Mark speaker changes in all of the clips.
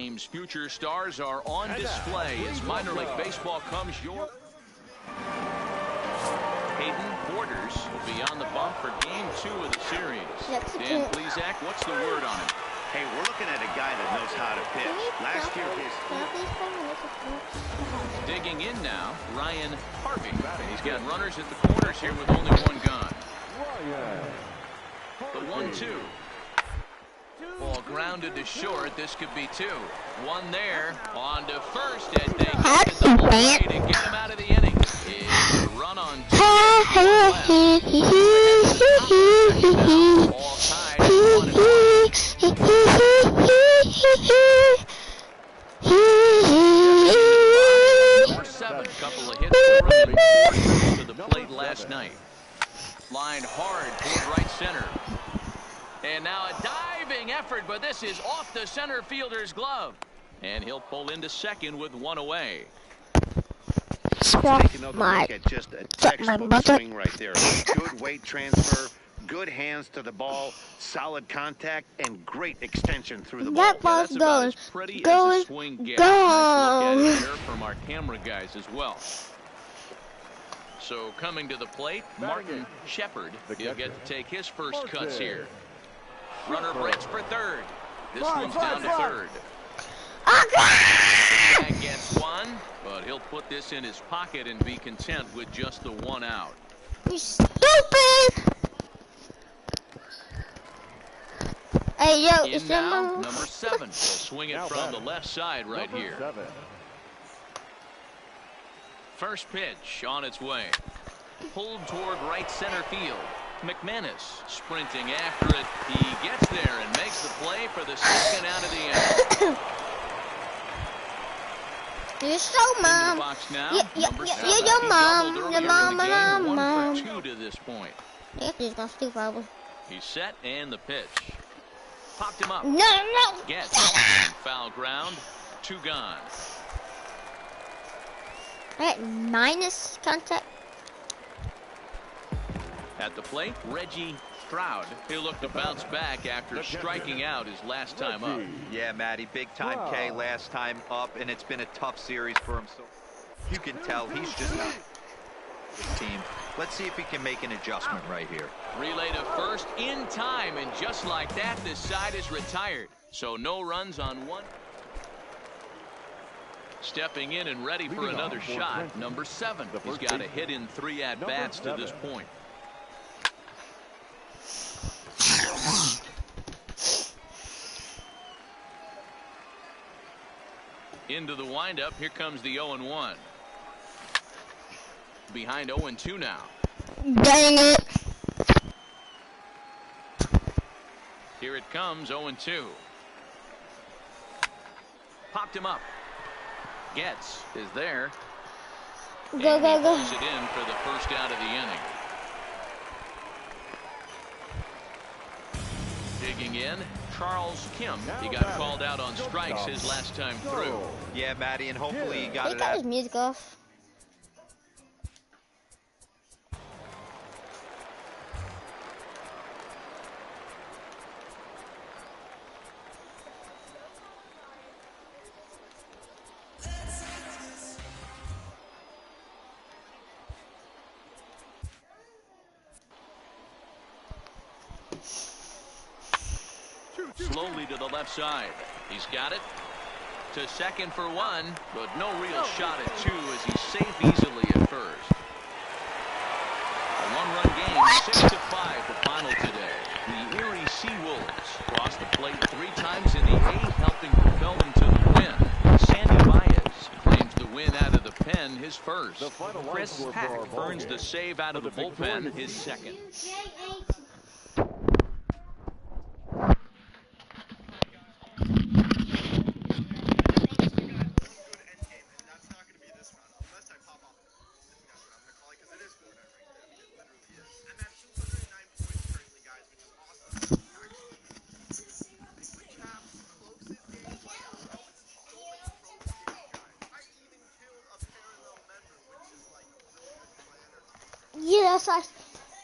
Speaker 1: game's future stars are on display as minor league baseball comes your... Hayden Borders will be on the bump for Game 2 of the series. Dan Plesac, what's the word on him?
Speaker 2: Hey, we're looking at a guy that knows how to pitch. Last year,
Speaker 1: digging in now, Ryan Harvey. And he's got runners at the corners here with only one gone. The 1-2. Ball grounded to short. This could be two. One there. On to first. And they get the play to get him out of the inning. It's a run on two. All tied at 1-1. Number 7. Couple of hits for him to the plate last night. Line hard toward right center. And now a diving effort, but this is off the center fielder's glove. And he'll pull into second with one away.
Speaker 2: Take another look at just a textbook swing right there. Good weight transfer, good hands to the ball, solid contact, and great extension through the ball.
Speaker 1: That ball goes, as pretty as a swing gets. Nice look at it here from our camera guys as well. So coming to the plate, Martin Shepard. He'll get to take his first cuts here. Runner breaks for third. This one's down to third. Tag gets one, but he'll put this in his pocket and be content with just the one out.
Speaker 3: You stupid! Hey, yo,
Speaker 1: in now, number 7. He'll swing it from the left side right here. First pitch on its way. Pulled toward right center field. McManus sprinting after it. He gets there and makes the play for the second out of the inning.
Speaker 3: You're so mom. You're your mom. Your mom.
Speaker 1: 1 for 2 to this point.
Speaker 3: He's gonna steal probably.
Speaker 1: He's set and the pitch. Popped him up.
Speaker 3: No.
Speaker 1: Gets foul ground. 2 gone.
Speaker 3: Alright, minus contact.
Speaker 1: At the plate, Reggie Stroud. He'll look to bounce back after striking out his last time up.
Speaker 4: Yeah, Matty, big time K last time up, and it's been a tough series for him. So you can tell he's just not his team. Let's see if he can make an adjustment right here.
Speaker 1: Relay to first in time, and just like that, this side is retired. So no runs on one. Stepping in and ready for another shot, number 7. He's got a hit in 3 at-bats to this point. Into the windup, here comes the 0-1. Behind 0-2 now.
Speaker 3: Dang it.
Speaker 1: Here it comes, 0-2. Popped him up. Gets is there.
Speaker 3: Go.
Speaker 1: Pulls it in for the first out of the inning. Digging in, Charles Kim. He got called out on strikes his last time through.
Speaker 4: Yeah, Matty, and hopefully he got
Speaker 3: He got his music off.
Speaker 1: Slowly to the left side. He's got it. To second for 1, but no real shot at 2 as he's safe easily at first. A 1-run game, 6-5 the final today. The Erie Seawolves crossed the plate 3 times in the 8th, helping propel them to the win. Sandy Baez claims the win out of the pen, his first. Chris Pack earns the save out of the bullpen, his second.
Speaker 3: Yes, I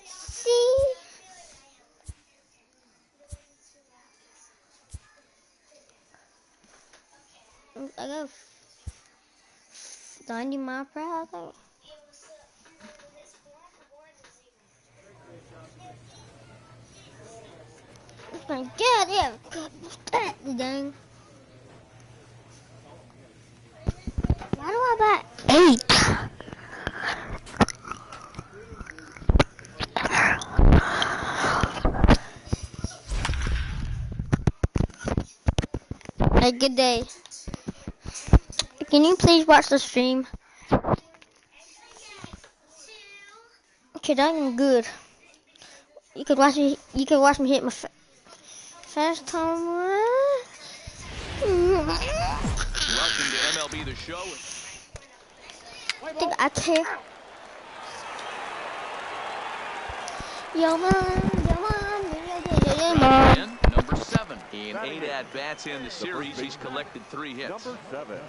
Speaker 3: see. I go 90 miles per hour, I think. Oh my God, yeah, that dang. Why do I buy 8? Hey, good day. Can you please watch the stream? Okay, I'm good. You could watch me. You could watch me hit my fast time.
Speaker 1: Welcome to MLB The Show.
Speaker 3: I think I care. Yo, man,
Speaker 1: Number 7. In 8 at-bats in the series, he's collected 3 hits.
Speaker 5: Number 7.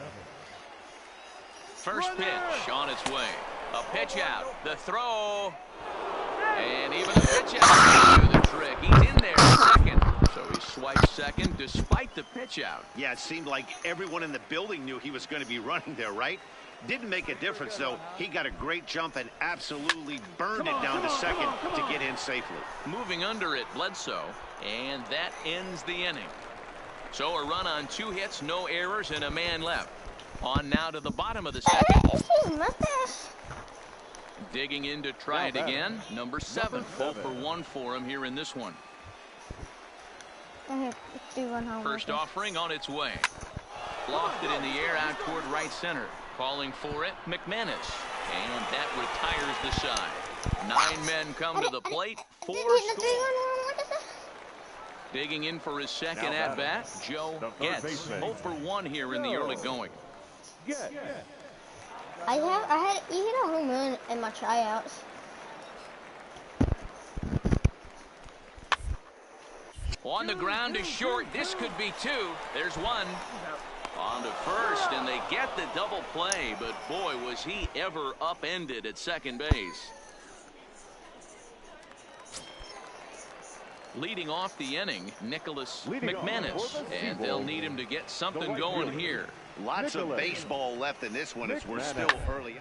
Speaker 1: First pitch on its way. A pitch out. The throw. And even the pitch out do the trick. He's in there second. So he swipes second despite the pitch out.
Speaker 2: Yeah, it seemed like everyone in the building knew he was going to be running there, right? Didn't make a difference, though. He got a great jump and absolutely burned it down to second to get in safely.
Speaker 1: Moving under it, Bledsoe. And that ends the inning. So a run on 2 hits, no errors, and a man left. On now to the bottom of the second. Digging in to try it again. Number 7. 0 for 1 for him here in this one. First offering on its way. Lofted in the air out toward right center. Calling for it, McManus. And that retires the side. 9 men come to the plate. 4 score. Digging in for his second at-bat, Joe Getz. 0 for 1 here in the early going.
Speaker 3: I had even a home run in my tryouts.
Speaker 1: On the ground is short. This could be 2. There's 1. On to first, and they get the double play, but boy, was he ever upended at second base. Leading off the inning, Nicholas McManus, and they'll need him to get something going here.
Speaker 2: Lots of baseball left in this one as we're still early.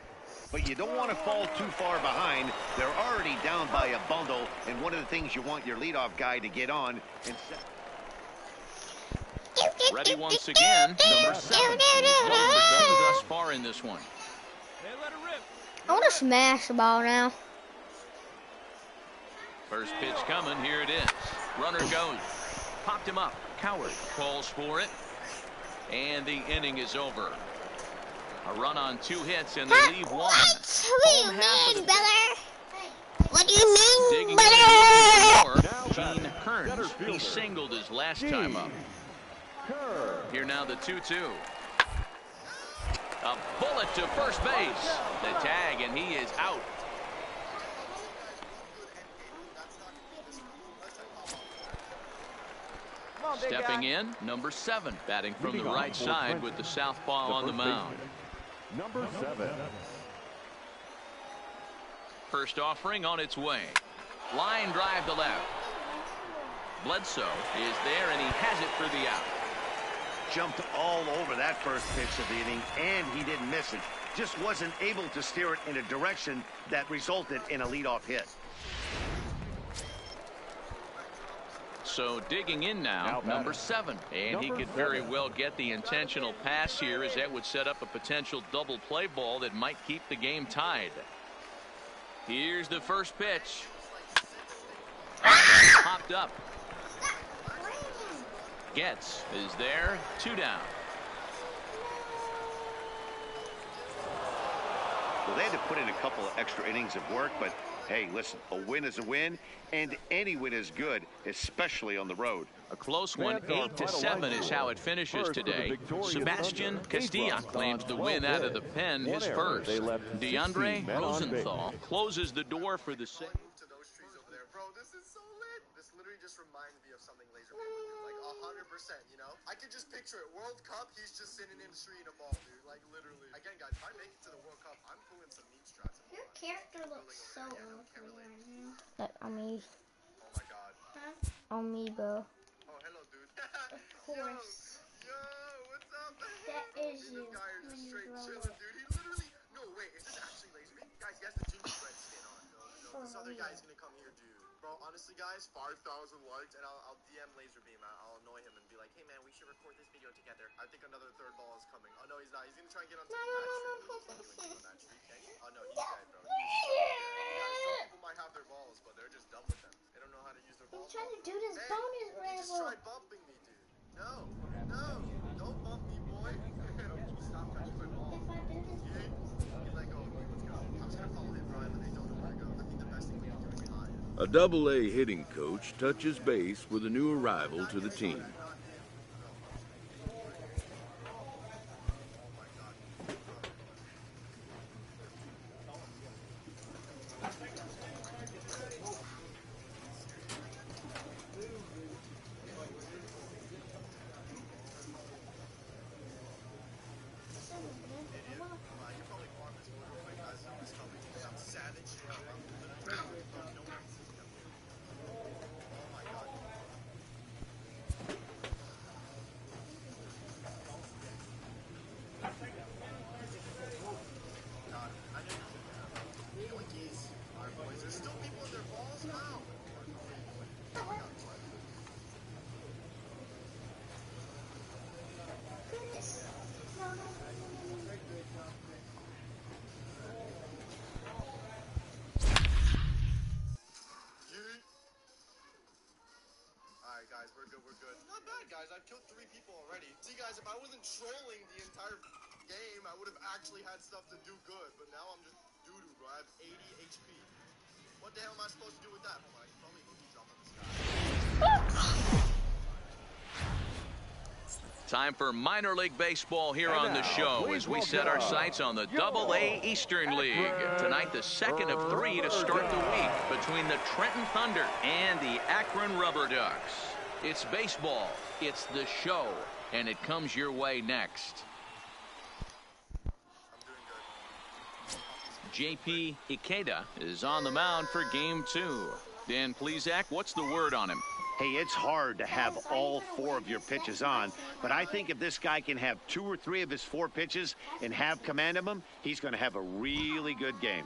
Speaker 2: But you don't want to fall too far behind. They're already down by a bundle, and one of the things you want your leadoff guy to get on and set.
Speaker 1: Ready once again, number 7. 1 for 2 thus far in this one.
Speaker 3: I want to smash the ball now.
Speaker 1: First pitch coming, here it is. Runner goes. Popped him up. Coward calls for it. And the inning is over. A run on 2 hits, and they leave 1.
Speaker 3: What do you mean, brother? What do you mean,
Speaker 1: Digging
Speaker 3: brother?
Speaker 1: Gene Kearns. He singled his last time up. Here now the 2-2. A bullet to first base. The tag, and he is out. Stepping in, number 7, batting from the right side with the southpaw on the mound.
Speaker 5: Number 7.
Speaker 1: First offering on its way. Line drive to left. Bledsoe is there, and he has it for the out.
Speaker 2: Jumped all over that first pitch of the inning, and he didn't miss it. Just wasn't able to steer it in a direction that resulted in a leadoff hit.
Speaker 1: So digging in now, number 7. And he could very well get the intentional pass here, as that would set up a potential double play ball that might keep the game tied. Here's the first pitch. Popped up. Getz is there, 2 down.
Speaker 2: Well, they had to put in a couple of extra innings of work, but hey, listen, a win is a win, and any win is good, especially on the road.
Speaker 1: A close one, 8-7 is how it finishes today. Sebastian Castilla claims the win out of the pen, his first. DeAndre Rosenthal closes the door for the sixth.
Speaker 6: This is so lit. This literally just reminds me of something Laser Man would do, like 100%, you know? I could just picture it. World Cup, he's just sitting in the street in a mall, dude. Like, literally. Again, guys, if I make it to the World Cup, I'm pulling some meme strats.
Speaker 3: Your character looks so ugly right now. But on me.
Speaker 6: Oh my god.
Speaker 3: Huh? On me, bro.
Speaker 6: Oh, hello, dude.
Speaker 3: Of course.
Speaker 6: Yo, what's up?
Speaker 3: That is
Speaker 6: this
Speaker 3: you
Speaker 6: guy is
Speaker 3: when
Speaker 6: just
Speaker 3: you
Speaker 6: straight
Speaker 3: grow
Speaker 6: chilling,
Speaker 3: up.
Speaker 6: dude. He literally, no, wait, is this actually laser beam? Guys, he has the gingerbread skin on. No, this other guy's gonna come here, dude. Bro, honestly, guys, 5,000 likes, and I'll DM laser beam. I'll annoy him and be like, hey, man, we should record this video together. I think another third ball is coming. Oh, no, he's not. He's gonna try and get onto the match streak. You can't do anything on that streak, can you? Oh, no, he's dead, bro. He's so dead. Guys, some people might have their balls, but they're just dumb with them. They don't know how to use their
Speaker 3: I'm
Speaker 6: balls.
Speaker 3: trying to do this
Speaker 6: Hey,
Speaker 3: bonus
Speaker 6: he just
Speaker 3: level.
Speaker 6: tried bumping me, dude. No, don't bump me, boy. Stop touching my ball.
Speaker 3: If I do this
Speaker 6: He let go of me. Let's go. I was gonna follow him, Brian, but they don't know where to go. I think the best thing we can do is hide.
Speaker 7: A Double-A hitting coach touches base with a new arrival to the team.
Speaker 6: Guys, we're good. Not bad, guys. I've killed 3 people already. See, guys, if I wasn't trolling the entire game, I would have actually had stuff to do good. But now I'm just doo-doo, bro. I have 80 HP. What the hell am I supposed to do with that? Oh my, probably boogie jump on the sky.
Speaker 1: Time for minor league baseball here on the show as we set our sights on the Double-A Eastern League. Tonight, the second of 3 to start the week between the Trenton Thunder and the Akron Rubber Ducks. It's baseball, it's the show, and it comes your way next. JP Ikeda is on the mound for game 2. Dan Plesac, what's the word on him?
Speaker 2: Hey, it's hard to have all 4 of your pitches on, but I think if this guy can have 2 or 3 of his 4 pitches and have command of them, he's going to have a really good game.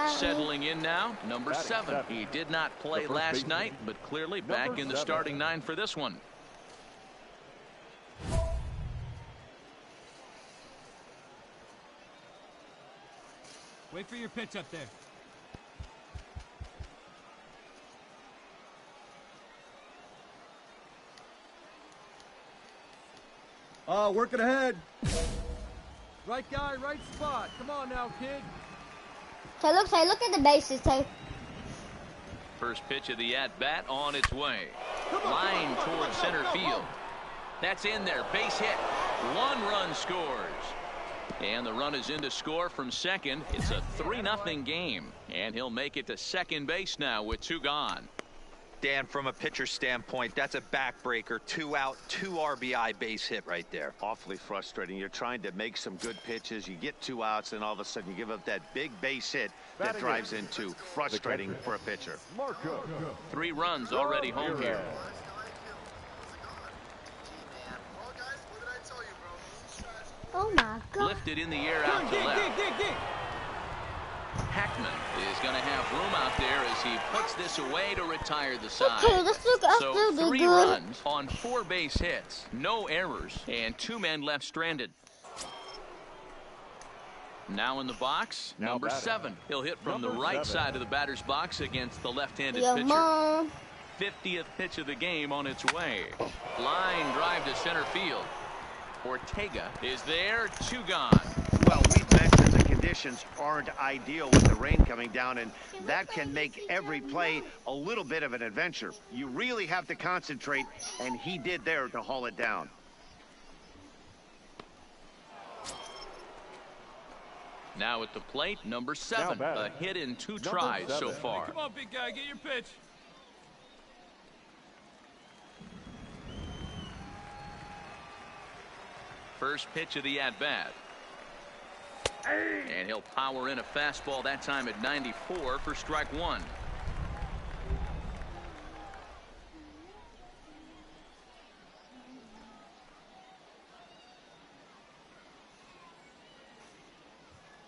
Speaker 1: Settling in now, number 7. He did not play last night, but clearly back in the starting 9 for this one.
Speaker 8: Wait for your pitch up there.
Speaker 5: Working ahead.
Speaker 8: Right guy, right spot. Come on now, kid.
Speaker 3: Tay, look at the bases, Tay.
Speaker 1: First pitch of the at-bat on its way. Line towards center field. That's in there. Base hit. 1 run scores. And the run is in to score from second. It's a 3-0 game. And he'll make it to second base now with 2 gone.
Speaker 4: Dan, from a pitcher standpoint, that's a backbreaker. 2 out, 2 RBI base hit right there.
Speaker 2: Awfully frustrating. You're trying to make some good pitches. You get 2 outs, and all of a sudden you give up that big base hit that drives into frustrating for a pitcher.
Speaker 1: 3 runs already home here.
Speaker 3: Oh my God.
Speaker 1: Lifted in the air out to left. Hackman is going to have room out there as he puts this away to retire the side.
Speaker 3: Okay, let's
Speaker 1: So
Speaker 3: do
Speaker 1: 3
Speaker 3: good.
Speaker 1: runs on 4 base hits, no errors, and 2 men left stranded. Now in the box, number 7. He'll hit from the right side of the batter's box against the left-handed
Speaker 3: Yeah,
Speaker 1: pitcher.
Speaker 3: Mom.
Speaker 1: 50th pitch of the game on its way. Line drive to center field. Ortega is there, 2 gone.
Speaker 2: Well, we've mentioned the conditions aren't ideal with the rain coming down, and that can make every play a little bit of an adventure. You really have to concentrate, and he did there to haul it down.
Speaker 1: Now at the plate, number 7. A hit in 2 tries so far.
Speaker 8: Come on, big guy, get your pitch.
Speaker 1: First pitch of the at-bat. And he'll power in a fastball that time at 94 for strike 1.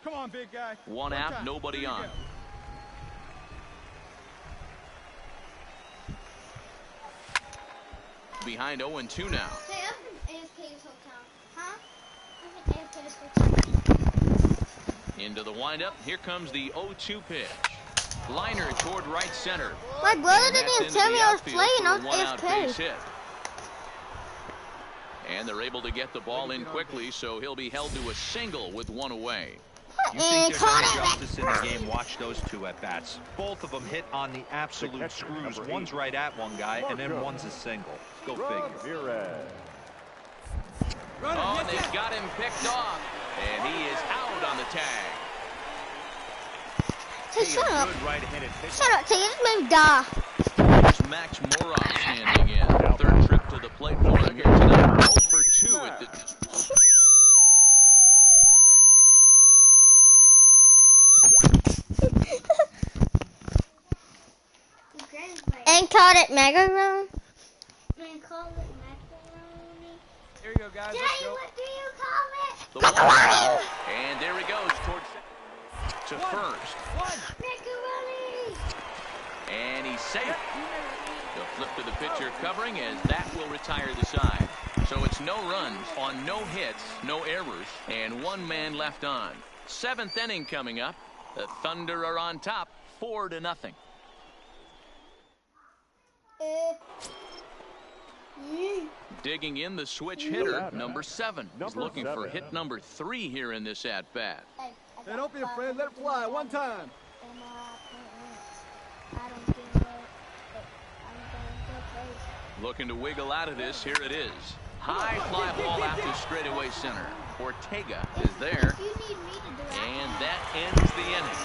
Speaker 5: Come on, big guy.
Speaker 1: One out, nobody on. Behind 0-2 now.
Speaker 3: Hey, I've been AFK this whole time. Huh? I've been AFK this whole time.
Speaker 1: Into the windup. Here comes the 0-2 pitch. Liner toward right center.
Speaker 3: My brother
Speaker 1: And
Speaker 3: didn't
Speaker 1: that's
Speaker 3: even tell
Speaker 1: into
Speaker 3: me
Speaker 1: the
Speaker 3: I was
Speaker 1: outfield
Speaker 3: playing.
Speaker 1: for
Speaker 3: I
Speaker 1: a
Speaker 3: was
Speaker 1: one-out base
Speaker 3: AFK.
Speaker 1: hit. And they're able to get the ball in quickly, so he'll be held to a single with one away.
Speaker 4: You think there's any justice in the game? Watch those two at-bats. Both of them hit on the absolute screws. One's right at one guy, and then one's a single. Go figure.
Speaker 1: Oh, and they've got him picked off. And he is out on the tag.
Speaker 3: Hey, shut up.
Speaker 2: Good right-handed pitch.
Speaker 3: Shut up, Tigger. This made me die.
Speaker 1: Here's Max Moroff standing in. Third trip to the plate for him here tonight. 0 for 2 at the...
Speaker 3: And called it macaroni. And called it macaroni.
Speaker 8: Here you go, guys. Let's
Speaker 3: Daddy,
Speaker 8: go.
Speaker 3: what do you call it?
Speaker 1: The ball. And there he goes towards to first.
Speaker 3: Macaroni.
Speaker 1: And he's safe. The flip to the pitcher covering as that will retire the side. So it's no runs on no hits, no errors, and one man left on. 7th inning coming up. The Thunder are on top, 4-0. Digging in the switch hitter, number 7. He's looking for hit number 3 here in this at-bat.
Speaker 5: Hey, don't be afraid. Let it fly one time.
Speaker 1: Looking to wiggle out of this. Here it is. High fly ball out to straightaway center. Ortega is there. And that ends the inning.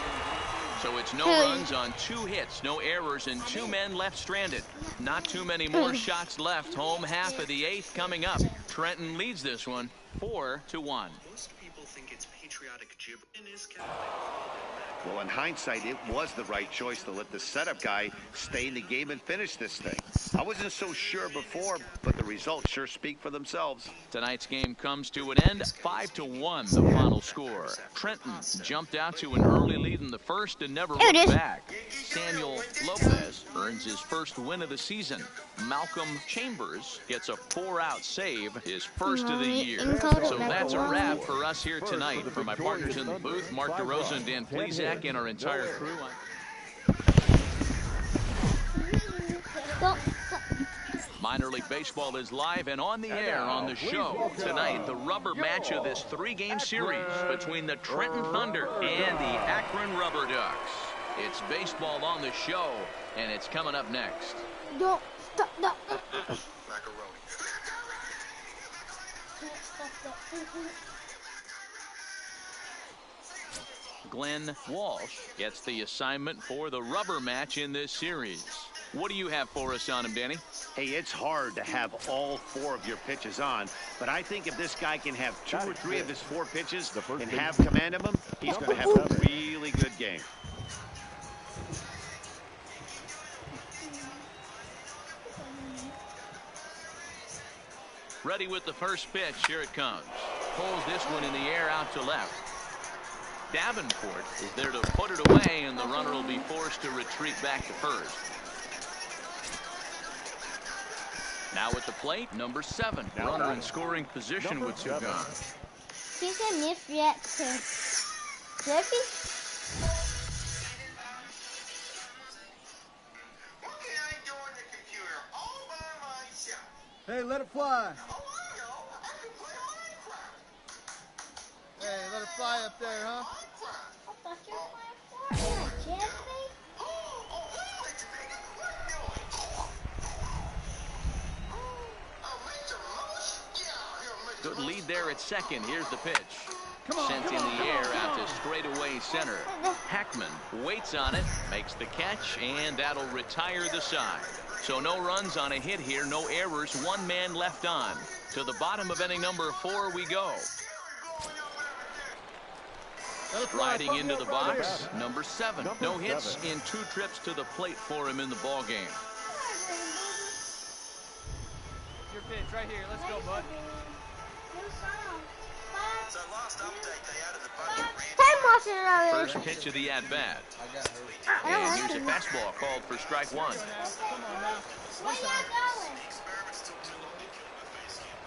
Speaker 1: So it's no runs on 2 hits, no errors, and 2 men left stranded. Not too many more shots left. Home half of the 8th coming up. Trenton leads this one 4-1.
Speaker 6: Most people think it's patriotic gibber.
Speaker 2: Well, in hindsight, it was the right choice to let the setup guy stay in the game and finish this thing. I wasn't so sure before, but the results sure speak for themselves.
Speaker 1: Tonight's game comes to an end. 5-1, the final score. Trenton jumped out to an early lead in the first and never looked back. Samuel Lopez earns his first win of the season. Malcolm Chambers gets a 4-out save, his first of the year. So that's a wrap for us here tonight. For my partners in the booth, Mark DeRosa and Dan Plezak, and our entire crew. Minor League Baseball is live and on the air on the show. Tonight, the rubber match of this 3-game series between the Trenton Thunder and the Akron Rubber Ducks. It's baseball on the show, and it's coming up next.
Speaker 3: Don't stop that.
Speaker 6: Macaroni.
Speaker 1: Glenn Walsh gets the assignment for the rubber match in this series. What do you have for us on him, Danny?
Speaker 2: Hey, it's hard to have all 4 of your pitches on, but I think if this guy can have 2 or 3 of his 4 pitches and have command of them, he's going to have a really good game.
Speaker 1: Ready with the first pitch. Here it comes. Pulls this one in the air out to left. Davenport is there to put it away, and the runner will be forced to retreat back to first. Now at the plate, number 7. Runner in scoring position with 2 gone.
Speaker 3: He's a misreact to Jeffy.
Speaker 5: Hey, let it fly. Hey, let it fly up there, huh?
Speaker 3: I thought you were playing for Jeffy.
Speaker 1: Good lead there at second. Here's the pitch. Sent in the air out to straightaway center. Hackman waits on it, makes the catch, and that'll retire the side. So no runs on a hit here, no errors, 1 man left on. To the bottom of inning number 4 we go. Riding into the box, number 7. No hits in 2 trips to the plate for him in the ball game.
Speaker 8: Your pitch right here. Let's go, bud.
Speaker 6: So last update, they added the budget.
Speaker 3: Time my watching it already.
Speaker 1: First pitch of the at-bat.
Speaker 3: I don't
Speaker 1: And
Speaker 3: like
Speaker 1: here's a
Speaker 3: it.
Speaker 1: fastball called for strike one.
Speaker 3: Where y'all going?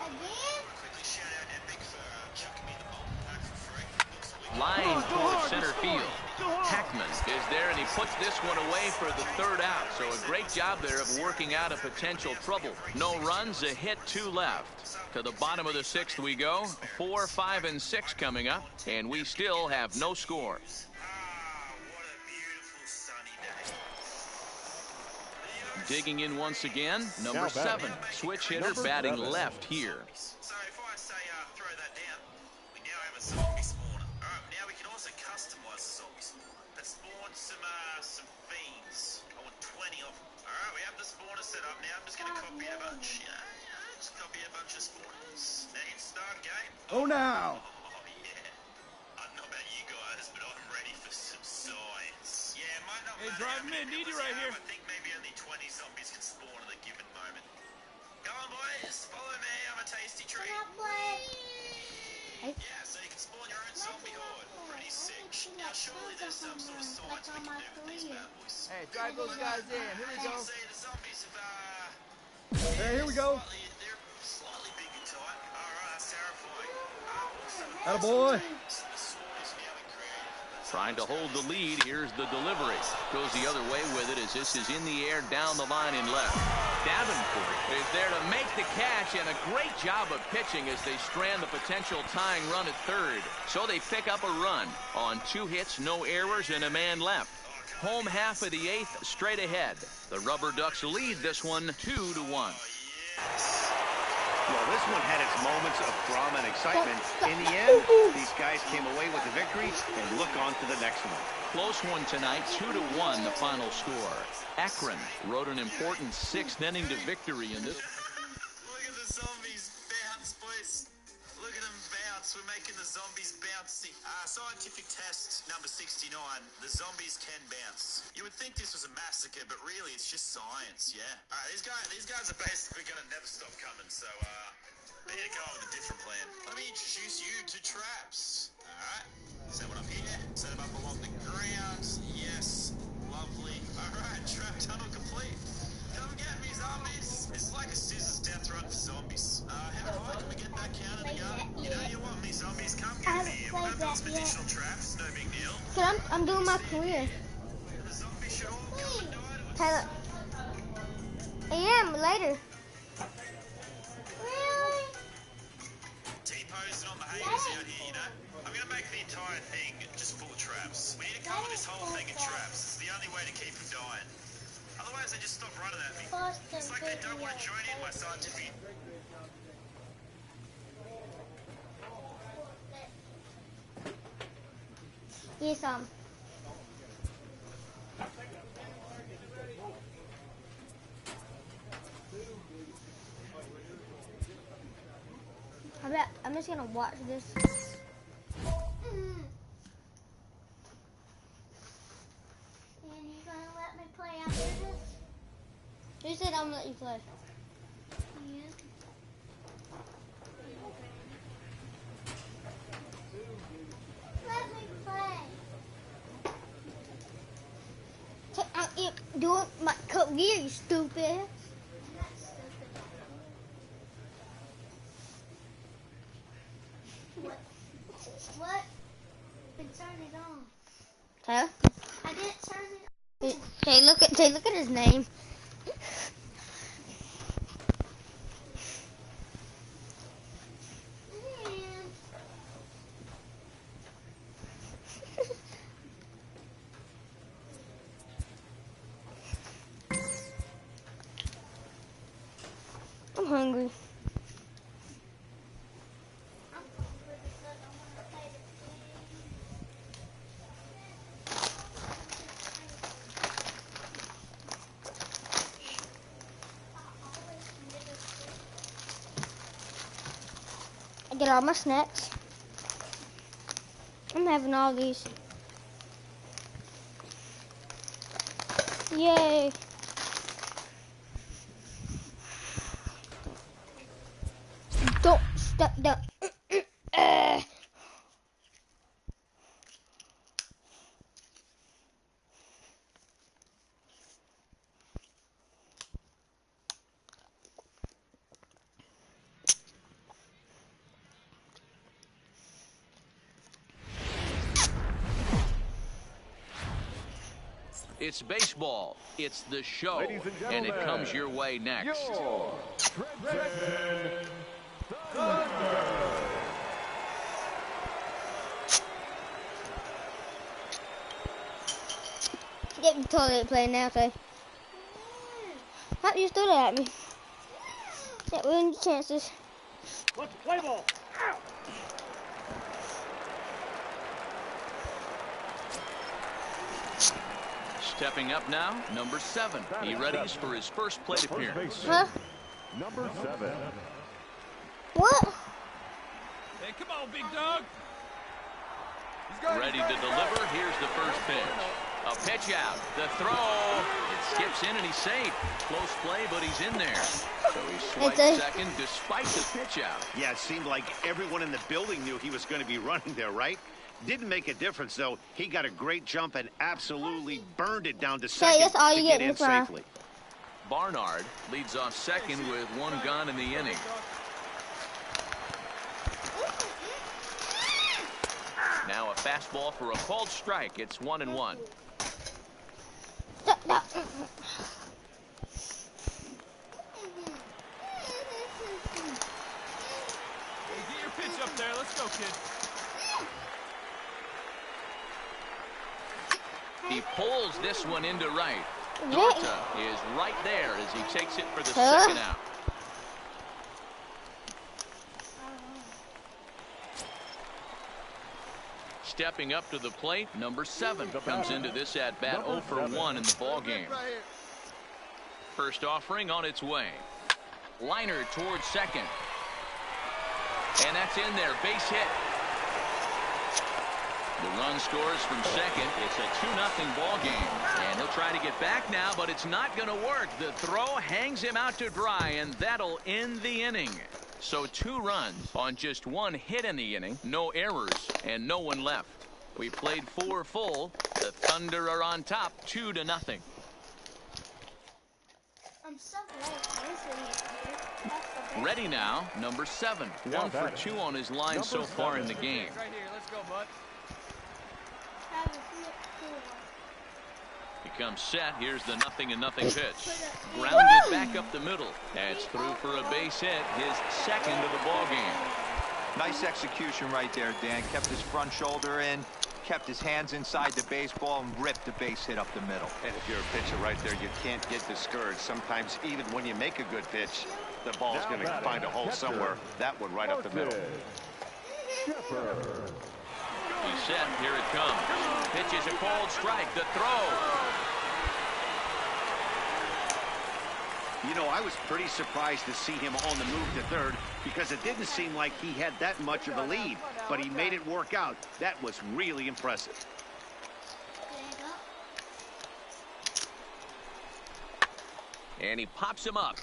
Speaker 3: Again?
Speaker 1: Line towards center field. Heckman is there, and he puts this one away for the third out. So a great job there of working out a potential trouble. No runs, a hit, 2 left. To the bottom of the 6th we go. 4, 5, and 6 coming up, and we still have no score. Digging in once again, number 7. Switch hitter batting left here.
Speaker 9: So if I say throw that down, we now have a zombie spawner. Alright, now we can also customize the zombie spawner. Let's spawn some fiends. I want 20 of them. Alright, we have the spawner set up now. I'm just going to copy a bunch. Just copy a bunch of spawners. Now hit start game.
Speaker 5: Oh, now.
Speaker 9: Oh, yeah. I don't know about you guys, but I'm ready for some science. Yeah, it might not matter
Speaker 8: drive
Speaker 9: how
Speaker 8: him in,
Speaker 9: many
Speaker 8: Needy
Speaker 9: members
Speaker 8: right
Speaker 9: have.
Speaker 8: here.
Speaker 9: I think maybe only 20 zombies can spawn at a given moment. Go on, boys. Follow me. I'm a tasty treat. Yeah, so you can spawn your own zombie horde. Pretty sick. Now, surely there's some sort of science we can do with these bad boys.
Speaker 8: Hey, drive those guys in. Here we go.
Speaker 9: See, the zombies have,
Speaker 5: Hey, here we go.
Speaker 9: they're slightly big and tight. Alright, that's terrifying.
Speaker 5: Attaboy.
Speaker 9: The sword is now in creative.
Speaker 1: Trying to hold the lead. Here's the delivery. Goes the other way with it as this is in the air down the line in left. Davenport is there to make the catch, and a great job of pitching as they strand the potential tying run at third. So they pick up a run on 2 hits, no errors, and a man left. Home half of the 8th, straight ahead. The Rubber Ducks lead this one 2-1.
Speaker 2: Well, this one had its moments of drama and excitement. In the end, these guys came away with the victory and look on to the next one.
Speaker 1: Close one tonight, 2-1 the final score. Akron wrote an important 6th inning to victory in this.
Speaker 9: Look at the zombies bounce, boys. Look at them bounce. We're making the zombies bouncy. Scientific test number 69. The zombies can bounce. You would think this was a massacre, but really it's just science, yeah? All right, these guys are basically going to never stop coming, so we need to go on with a different plan. Let me introduce you to traps. All right, set one up here. Set them up along the ground. Yes, lovely. All right, trap tunnel complete. Come get me, zombies. It's like a scissors death run for zombies. How high can we get that counter to go? You know you want me, zombies. Come get me. We're gonna build some additional traps. No big deal.
Speaker 3: So I'm doing my career.
Speaker 9: The zombies should all come and die to us.
Speaker 3: Tyler. I am later. Really?
Speaker 9: T-posing on the haters out here, you know? I'm gonna make the entire thing just full of traps. We need to cover this whole thing in traps. It's the only way to keep them dying. Otherwise, they just stop running at me. It's like they don't want to join in my scientific.
Speaker 3: Yes, I'm just gonna watch this. And you gonna let me play after this? You said I'm gonna let you play. Yeah. Let me play. I'm doing my career, you stupid. What? Turn it on. Huh? I didn't turn it on. Hey, look at his name. I'm hungry. I get all my snacks. I'm having all these. Yay. Don't step down.
Speaker 1: It's baseball. It's the show.
Speaker 7: Ladies and
Speaker 1: And it
Speaker 7: gentlemen,
Speaker 1: comes your way next.
Speaker 3: Get me toilet play now, so. How you threw that at me? Can't ruin your chances.
Speaker 5: Let's play ball.
Speaker 1: Stepping up now, number 7. He readies for his first plate appearance.
Speaker 3: Huh?
Speaker 7: Number 7.
Speaker 3: What?
Speaker 8: Hey, come on, big dog.
Speaker 1: Ready to deliver. Here's the first pitch. A pitch out. The throw. It skips in and he's safe. Close play, but he's in there. So he swipes second despite the pitch out.
Speaker 2: Yeah, it seemed like everyone in the building knew he was going to be running there, right? Didn't make a difference, though. He got a great jump and absolutely burned it down to second
Speaker 3: that's all
Speaker 2: to
Speaker 3: you
Speaker 2: get
Speaker 3: get
Speaker 2: in safely.
Speaker 1: Barnard leads off second with 1 gone in the inning. Now a fastball for a called strike. It's 1-1.
Speaker 8: Hey, get your pitch up there. Let's go, kid.
Speaker 1: He pulls this one into right. Dorta is right there as he takes it for the second out. Stepping up to the plate, number 7 comes into this at-bat 0 for 1 in the ballgame. First offering on its way. Liner towards second. And that's in there. Base hit. The run scores from second. It's a 2-0 ball game. And he'll try to get back now, but it's not going to work. The throw hangs him out to dry, and that'll end the inning. So 2 runs on just 1 hit in the inning, no errors, and no one left. We played 4 full. The Thunder are on top, 2-0.
Speaker 3: I'm so glad.
Speaker 1: Ready now, number 7. 1 for 2 on his line so far in the game.
Speaker 8: Right here. Let's go, bud.
Speaker 1: He comes set. Here's the 0-0 pitch. Grounded back up the middle. That's through for a base hit. His second of the ball game.
Speaker 4: Nice execution right there, Dan. Kept his front shoulder in, kept his hands inside the baseball, and ripped the base hit up the middle.
Speaker 2: And if you're a pitcher right there, you can't get discouraged. Sometimes even when you make a good pitch, the ball's going to find a hole somewhere. That one right up the middle.
Speaker 1: He's set. Here it comes. Pitch is a called strike. The throw.
Speaker 2: You know, I was pretty surprised to see him on the move to third because it didn't seem like he had that much of a lead, but he made it work out. That was really impressive.
Speaker 1: And he pops him up,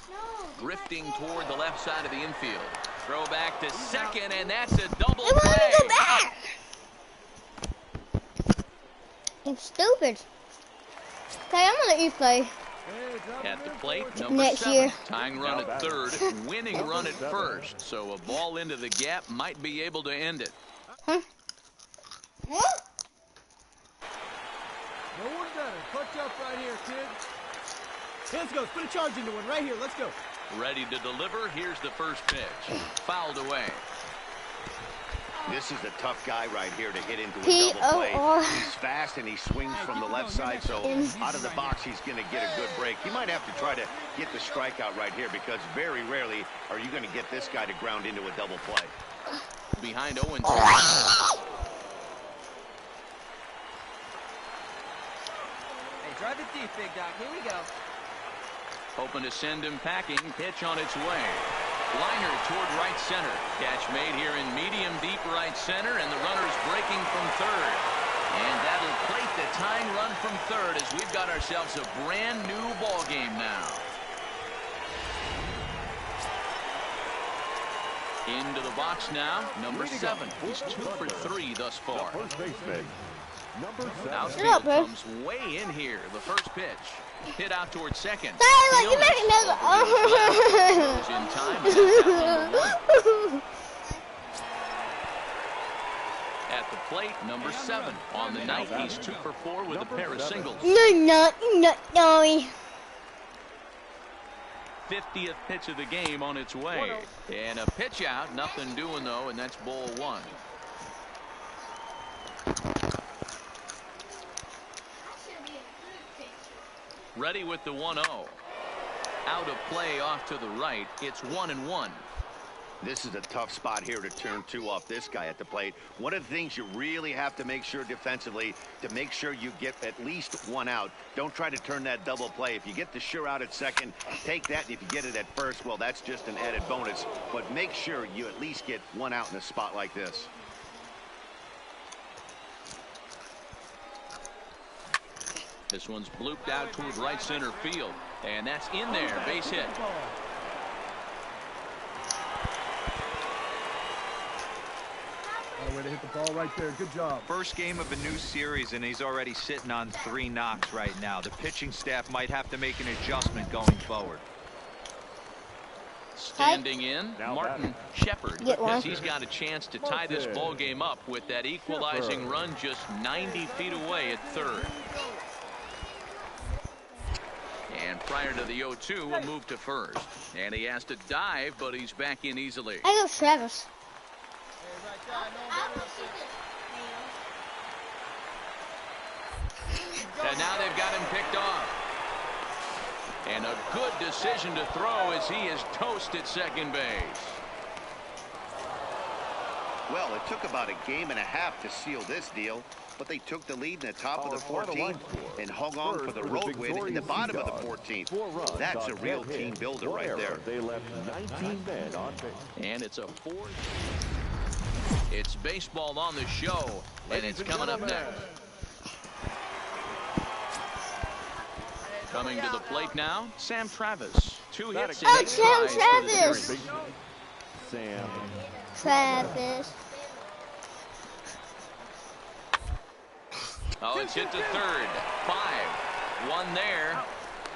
Speaker 1: drifting toward the left side of the infield. Throw back to second, and that's a double
Speaker 3: It
Speaker 1: play.
Speaker 3: won't go back. I'm stupid. Okay, I'm gonna let you play.
Speaker 1: At the plate, number
Speaker 3: Next
Speaker 1: 7.
Speaker 3: year.
Speaker 1: Tying run at third, winning run at first. So a ball into the gap might be able to end it.
Speaker 3: Huh?
Speaker 8: No one better. Clutch up right here, kid.
Speaker 5: Let's go. Put a charge into one right here. Let's go.
Speaker 1: Ready to deliver. Here's the first pitch. Fouled away.
Speaker 2: This is a tough guy right here to hit into a double play. He's fast and he swings from the left side, so out of the box he's going to get a good break. He might have to try to get the strikeout right here because very rarely are you going to get this guy to ground into a double play.
Speaker 1: Behind Owens.
Speaker 8: Hey, drive it deep, big dog. Here we go.
Speaker 1: Hoping to send him packing. Pitch on its way. Liner toward right center. Catch made here in medium deep right center, and the runner's breaking from third. And that'll plate the tying run from third as we've got ourselves a brand new ball game now. Into the box now, number 7. He's 2 for 3 thus far. Outfield comes way in here. The first pitch. Hit out towards second.
Speaker 3: Tyler, you make another.
Speaker 1: Goes in time. At the plate, number 7. On the night, he's 2 for 4 with a pair of singles.
Speaker 3: No.
Speaker 1: 50th pitch of the game on its way. And a pitch out, nothing doing though, and that's ball 1. Ready with the 1-0. Out of play off to the right. It's 1-1.
Speaker 2: This is a tough spot here to turn 2 off this guy at the plate. One of the things you really have to make sure defensively, to make sure you get at least 1 out. Don't try to turn that double play. If you get the sure out at second, take that. And if you get it at first, well, that's just an added bonus. But make sure you at least get 1 out in a spot like this.
Speaker 1: This one's blooped out toward right center field. And that's in there. Base hit.
Speaker 8: Way to hit the ball right there. Good job.
Speaker 4: First game of a new series, and he's already sitting on 3 knocks right now. The pitching staff might have to make an adjustment going forward.
Speaker 1: Standing in, Martin Shepard, because he's got a chance to tie this ball game up with that equalizing run just 90 feet away at third. And prior to the 0-2, a move to first. And he has to dive, but he's back in easily.
Speaker 3: I go Travis.
Speaker 1: And now they've got him picked off. And a good decision to throw as he is toast at second base.
Speaker 2: Well, it took about a game and a half to seal this deal, but they took the lead in the top of the 14th and hung on for the road win in the bottom of the 14th. That's a real team builder right there.
Speaker 7: They left 19 men on base.
Speaker 1: And it's a 4. It's baseball on the show, and it's coming up next. Coming to the plate now, Sam Travis. 2 hits and 8
Speaker 3: Sam
Speaker 1: tries
Speaker 3: Travis.
Speaker 1: for the series.
Speaker 3: Travis.
Speaker 1: Oh, it's hit to third. 5. 1 there.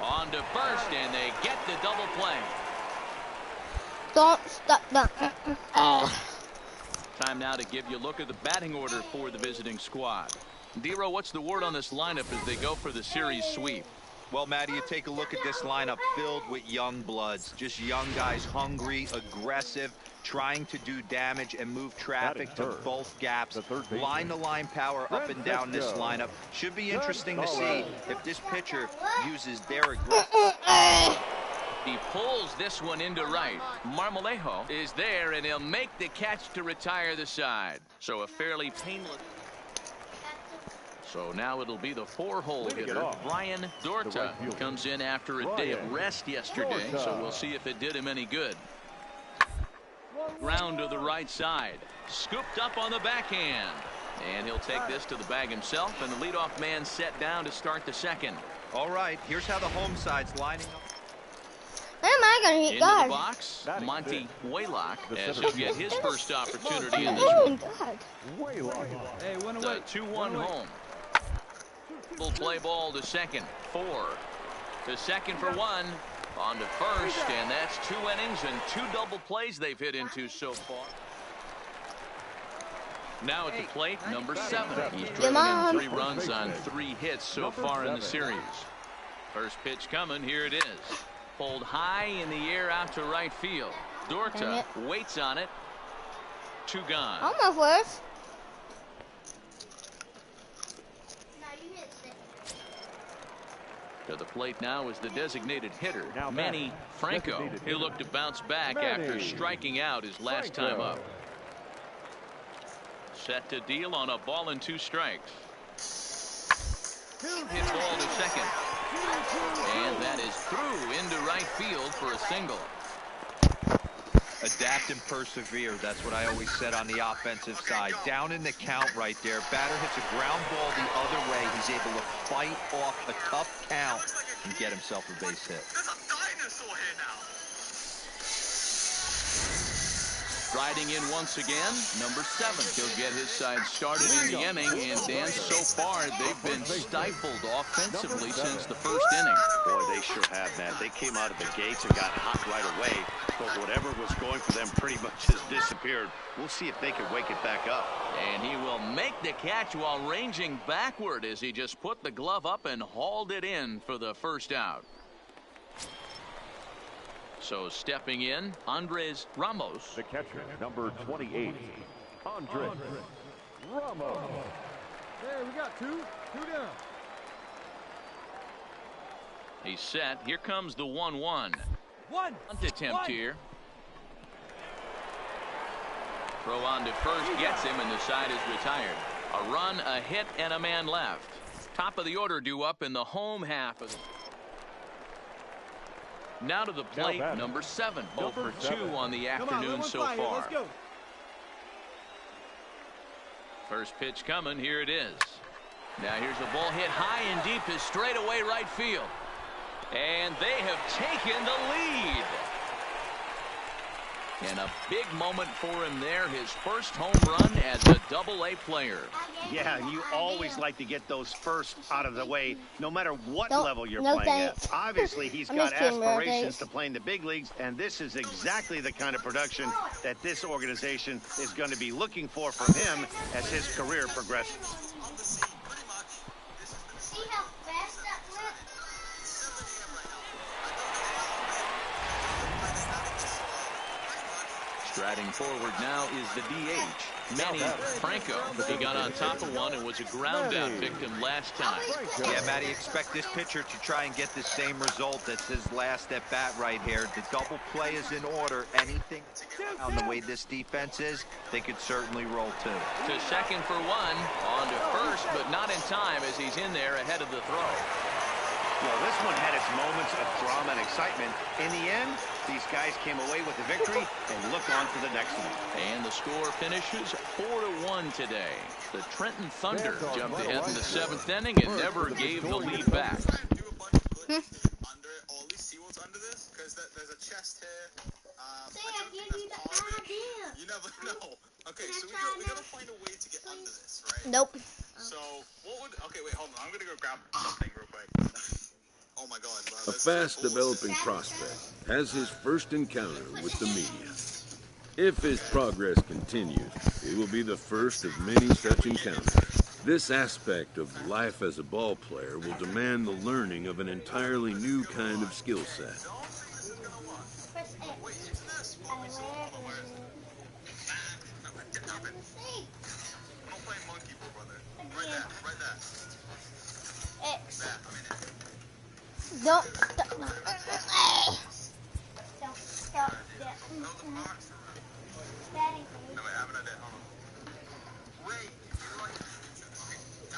Speaker 1: On to first, and they get the double play.
Speaker 3: Don't stop that.
Speaker 1: Time now to give you a look at the batting order for the visiting squad. Dero, what's the word on this lineup as they go for the series sweep?
Speaker 4: Well, Matty, you take a look at this lineup filled with young bloods. Just young guys, hungry, aggressive, trying to do damage and move traffic to both gaps. Line-to-line power up and down this lineup. Should be interesting to see if this pitcher uses their aggression.
Speaker 1: He pulls this one into right. Marmolejo is there, and he'll make the catch to retire the side. So a fairly painless. So now it'll be the 4-hole hitter, Brian Dorta, comes in after a day of rest yesterday, so we'll see if it did him any good. Ground to the right side, scooped up on the backhand, and he'll take this to the bag himself, and the leadoff man set down to start the second.
Speaker 4: All right, here's how the home side's lining up.
Speaker 3: When am I going to hit
Speaker 1: Into
Speaker 3: guard?
Speaker 1: the box, Monty Waylock, as he'll get his first opportunity in this
Speaker 3: Oh,
Speaker 1: one.
Speaker 3: God.
Speaker 8: Hey, one
Speaker 1: The
Speaker 8: away.
Speaker 1: 2-1 home. Will play ball to second. 4 to second for 1. On to first, and that's 2 innings and 2 double plays they've hit into so far. Now at the plate, number 7. He's driven in 3 runs on 3 hits so far in the series. First pitch coming. Here it is. Pulled high in the air out to right field. Dorta waits on it. 2 gone.
Speaker 3: Almost worse.
Speaker 1: To the plate now is the designated hitter, Manny Franco. He'll look to bounce back after striking out his last time up. Set to deal on a ball and 2 strikes. Hit ball to second. And that is through into right field for a single.
Speaker 4: Adapt and persevere. That's what I always said on the offensive side. Down in the count right there. Batter hits a ground ball the other way. He's able to fight off a tough count and get himself a base hit.
Speaker 9: There's a dinosaur here now.
Speaker 1: Riding in once again, number 7. He'll get his side started in the inning, and Dan, so far they've been stifled offensively since the first inning.
Speaker 2: Boy, they sure have, Matt. They came out of the gates and got hot right away. But whatever was going for them pretty much has disappeared. We'll see if they can wake it back up.
Speaker 1: And he will make the catch while ranging backward as he just put the glove up and hauled it in for the first out. So stepping in, Andres Ramos.
Speaker 10: The catcher, number 28, Andres Ramos.
Speaker 8: There, we got two down.
Speaker 1: He's set. Here comes the 1-1.
Speaker 8: One.
Speaker 1: Attempt here. Throw on to first gets him, and the side is retired. A run, a hit, and a man left. Top of the order due up in the home half of the... Now to the plate, number 7. 0 for 2 on the afternoon so far.
Speaker 5: Let's go.
Speaker 1: First pitch coming. Here it is. Now here's the ball hit high and deep to straightaway right field. And they have taken the lead. And a big moment for him there. His first home run as a Double-A player.
Speaker 2: Yeah, and you always like to get those first out of the way, no matter what level you're playing at. Obviously, he's got aspirations to play in the big leagues, and this is exactly the kind of production that this organization is going to be looking for from him as his career progresses.
Speaker 3: See how fast that went?
Speaker 1: Striding forward now is the DH, Manny Franco. He got on top of one and was a ground-out victim last time.
Speaker 4: Yeah, Matty, expect this pitcher to try and get the same result as his last at-bat right here. The double play is in order. Anything on the way this defense is, they could certainly roll too.
Speaker 1: To second for 1, on to first, but not in time as he's in there ahead of the throw.
Speaker 2: Well, this one had its moments of drama and excitement. In the end, these guys came away with the victory and look on to the next one.
Speaker 1: And the score finishes 4-1 today. The Trenton Thunder jumped ahead in the 7th inning and never gave the lead back.
Speaker 6: Under it, or at least see what's under this, because there's a chest here. You never know. Okay, so we gotta find a way to get under this, right?
Speaker 3: Nope.
Speaker 6: So what would? Okay, wait, hold on. I'm gonna go grab something real quick. Oh my God!
Speaker 7: A fast-developing prospect has his first encounter with the media. If his progress continues, it will be the first of many such encounters. This aspect of life as a ball player will demand the learning of an entirely new kind of skill set.
Speaker 3: Don't stop that.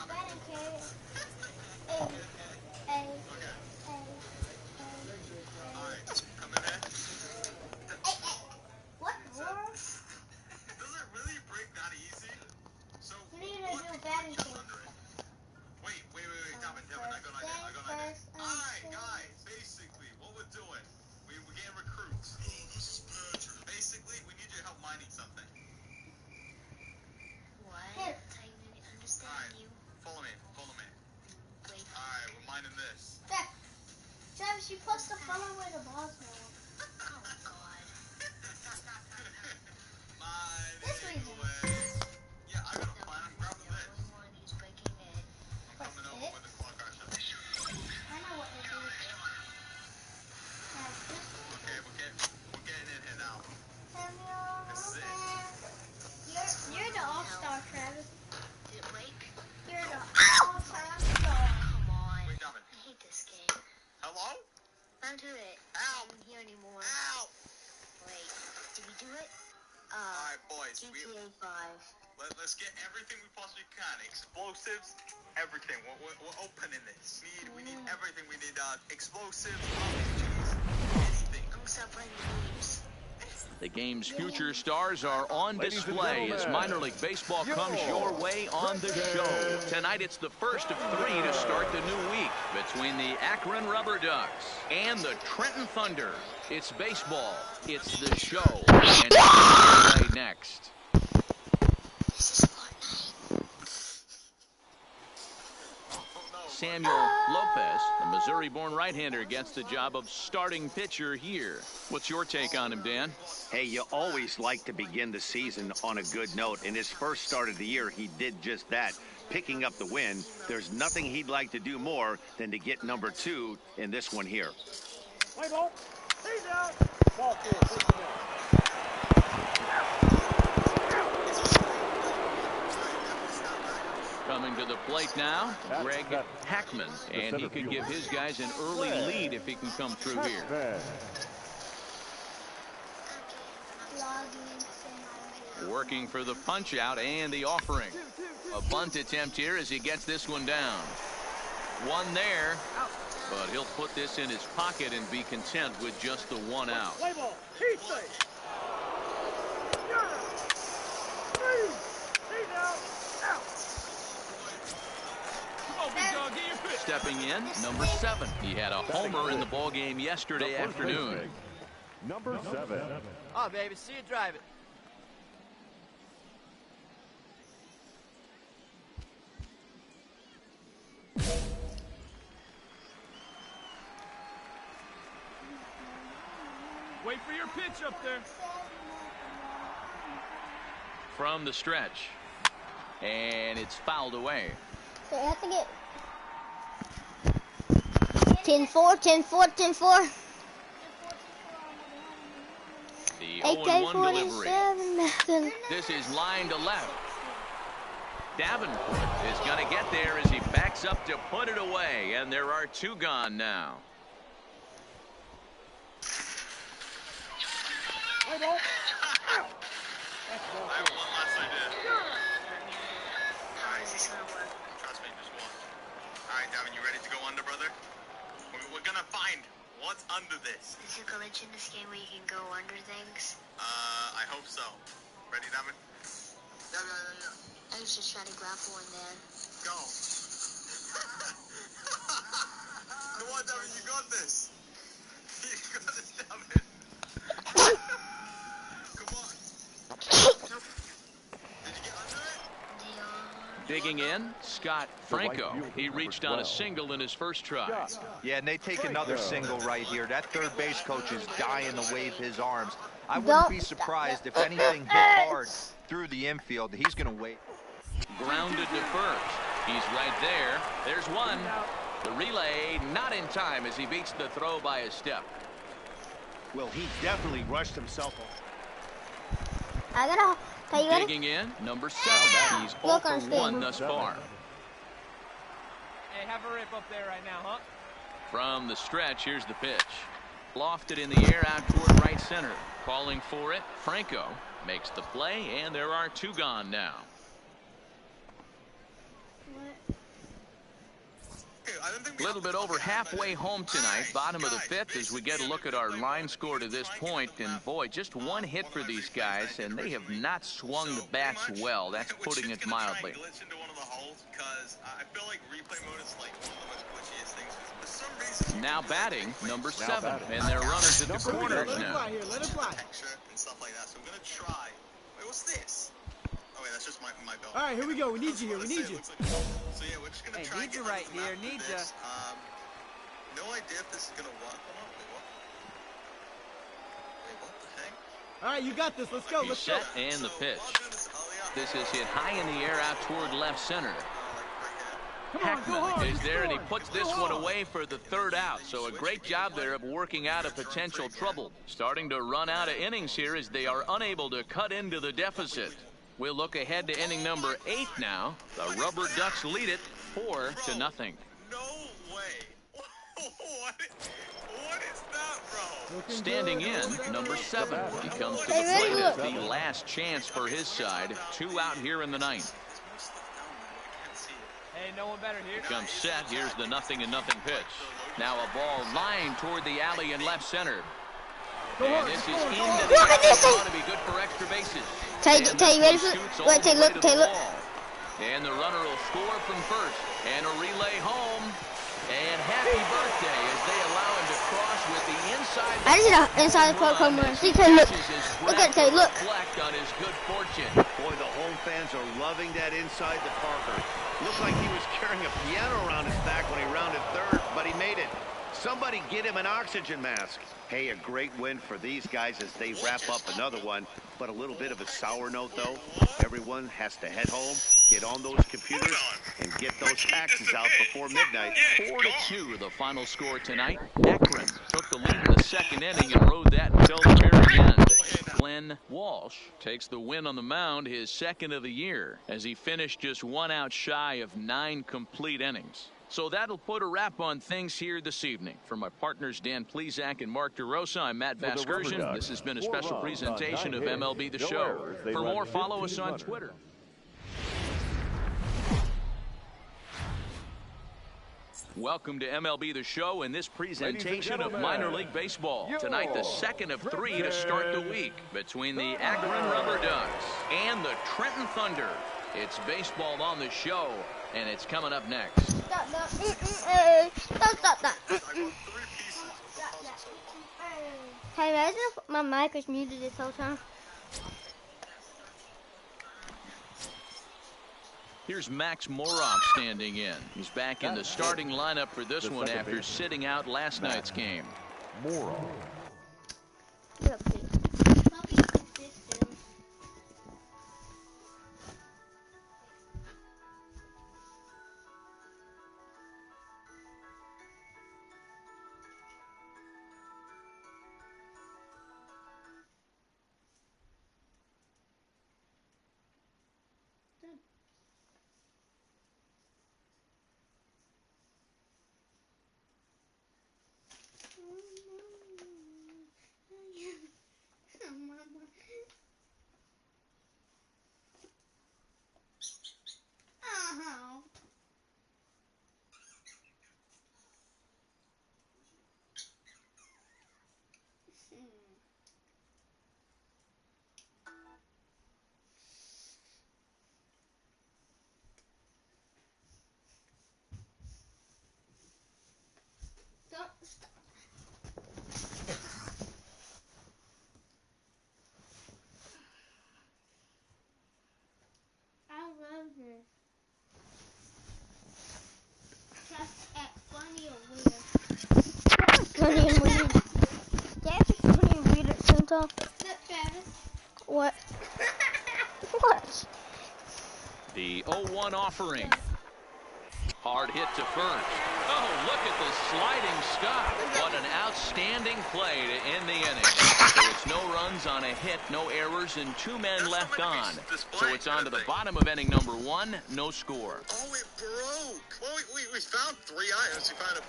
Speaker 3: Batting cage. What?
Speaker 6: Does it really break that easy? So
Speaker 3: you need to do batting cage.
Speaker 6: Wait, Devin, I got an idea. Alright, guys, basically, what we're doing, we're getting recruits. Basically, we need you to help mining something.
Speaker 11: What? I understand you.
Speaker 6: Follow me.
Speaker 11: Wait.
Speaker 6: Alright, we're mining this.
Speaker 3: Travis, you supposed to follow where the ball's going.
Speaker 11: Oh, God.
Speaker 6: Mining away. Yeah, I got a plan. I'm grabbing this.
Speaker 11: He's breaking it.
Speaker 6: I'm coming over with the clock action.
Speaker 3: I know what to do.
Speaker 6: Okay, we're getting in here now. This is it.
Speaker 3: You're the all-star, Travis.
Speaker 11: Did it break?
Speaker 3: You're the all-star.
Speaker 11: Come on.
Speaker 6: Wait, Devin.
Speaker 11: I hate this game.
Speaker 6: Hello?
Speaker 11: Don't do it.
Speaker 6: Ow.
Speaker 11: I don't hear anymore.
Speaker 6: Ow!
Speaker 11: Wait, did we do it?
Speaker 6: Alright, boys.
Speaker 11: GTA 5.
Speaker 6: Let's get everything we possibly can. Explosives, everything. We're opening this. We need everything. We need explosives, anything.
Speaker 11: I'm gonna stop playing the games.
Speaker 1: The game's future stars are on display as minor league baseball comes your way on the show. Tonight it's the first of 3 to start the new week between the Akron Rubber Ducks and the Trenton Thunder. It's baseball, it's the show, and it's play next. Samuel Lopez, the Missouri-born right-hander, gets the job of starting pitcher here. What's your take on him, Dan?
Speaker 2: Hey, you always like to begin the season on a good note. In his first start of the year, he did just that, picking up the win. There's nothing he'd like to do more than to get number 2 in this one here.
Speaker 10: Play ball. He's out. Ball four.
Speaker 1: Coming to the plate now, Greg Hackman, and he could give his guys an early lead if he can come through here. Working for the punch out and the offering. A bunt attempt here as he gets this one down. One there, but he'll put this in his pocket and be content with just the one out.
Speaker 10: Play ball. He's safe. He's out.
Speaker 1: Stepping in, number 7. He had a homer in the ballgame yesterday afternoon.
Speaker 10: Number 7.
Speaker 5: Oh, baby, see you drive it.
Speaker 8: Wait for your pitch up there.
Speaker 1: From the stretch. And it's fouled away.
Speaker 3: So I have to get 10-4, 10-4, 10-4.
Speaker 1: The 0-1 delivery.
Speaker 3: AK-47.
Speaker 1: This is line to left. Davenport is going to get there as he backs up to put it away, and there are 2 gone now.
Speaker 9: I have one last idea.
Speaker 11: How is this gonna work?
Speaker 9: Trust me, just one. Alright, Davin, you ready to go under, brother? We're gonna find what's under this.
Speaker 11: Is there a glitch in this game where you can go under things?
Speaker 9: I hope so. Ready, Davin? Yeah.
Speaker 11: I was just trying to grapple in there.
Speaker 9: Go. Come on, Davin, you got this. You got this, Davin. Come on.
Speaker 11: Nope.
Speaker 9: Did you get under it?
Speaker 1: Digging in, Scott Franco. He reached on a single in his first try.
Speaker 4: Yeah, and they take another single right here. That third base coach is dying to wave his arms. I wouldn't be surprised if anything hit hard through the infield. He's going to wait.
Speaker 1: Grounded to first. He's right there. There's one. The relay not in time as he beats the throw by a step.
Speaker 2: Well, he definitely rushed himself.
Speaker 3: I gotta tell you ready?
Speaker 1: Digging in, number 7. He's 0 for 1 thus far.
Speaker 5: Hey, have a rip up there right now, huh?
Speaker 1: From the stretch, here's the pitch. Lofted in the air out toward right center. Calling for it, Franco makes the play, and there are 2 gone now. A little bit over halfway home tonight, bottom of the 5th, as we get a look at our line score to this point. And boy, just one hit for these guys, and they have not swung the bats well. That's putting it mildly. Now batting, number 7, and they're runners at the corners now.
Speaker 5: Let it fly.
Speaker 9: And stuff like that. So we're gonna try. Wait, what's this? Oh wait, that's just my belt.
Speaker 5: All right, here we go. We need you here. We need you.
Speaker 9: So yeah, we're just gonna try.
Speaker 5: Need you right here. Need you.
Speaker 9: No idea if this is gonna work or not. Wait, what the heck?
Speaker 5: All right, you got this. Let's go.
Speaker 1: He's
Speaker 5: Let's go.
Speaker 1: set and the pitch. This is hit high in the air out toward left center. Hackman is there, and he puts this one away for the 3rd out. So a great job there of working out a potential trouble. Starting to run out of innings here as they are unable to cut into the deficit. We'll look ahead to inning number 8 now. The Rubber Ducks lead it 4-0.
Speaker 9: No way. What is that, bro?
Speaker 1: Standing in, number 7. He comes to the plate as the last chance for his side. 2 out here in the 9th.
Speaker 5: Hey, no one better here.
Speaker 1: Comes set. Here's the 0-0 pitch. Now a ball lined toward the alley in left center. And this is into the alley. Ought to be good for extra bases.
Speaker 3: Tay, you ready for it? Wait, Tay, look.
Speaker 1: And the runner will score from first. And a relay home. And happy birthday as they allow him to cross with the inside.
Speaker 3: I just hit an inside the park home run. See, Tay, look. Look at Tay, look.
Speaker 1: Reflect on his good fortune.
Speaker 2: Boy, the home fans are loving that inside the Parker. Looked like he was carrying a piano around his back when he rounded third, but he made it. Somebody get him an oxygen mask. Hey, a great win for these guys as they wrap up another one. But a little bit of a sour note, though. Everyone has to head home, get on those computers, and get those taxes out before midnight.
Speaker 1: 4-2, the final score tonight. Akron took the lead in the second inning and rode that until the very end. Glenn Walsh takes the win on the mound, his second of the year, as he finished just 1 out shy of 9 complete innings. So that'll put a wrap on things here this evening. For my partners Dan Plesac and Mark DeRosa, I'm Matt Vasgersian. This has been a special presentation of MLB The Show. For more, follow us on Twitter. Welcome to MLB The Show and this presentation of minor league baseball. Tonight, the second of 3 to start the week between the Akron Rubber Ducks and the Trenton Thunder. It's baseball on the show, and it's coming up next.
Speaker 3: Stop. Hey, imagine if my mic was muted this whole time.
Speaker 1: Here's Max Moroff standing in. He's back in the starting lineup for this one after sitting out last night's game.
Speaker 7: Moroff.
Speaker 3: Funny and weird. That's funny and weird at the same time. What? What?
Speaker 1: The 0-1 offering. Hard hit to first. Oh, look at the sliding stop. What an outstanding play to end the inning. So it's no runs on a hit, no errors, and 2 men left on. So it's on to the bottom of inning number 1, no score.
Speaker 6: Oh, it broke. Well, we found 3 irons. We found a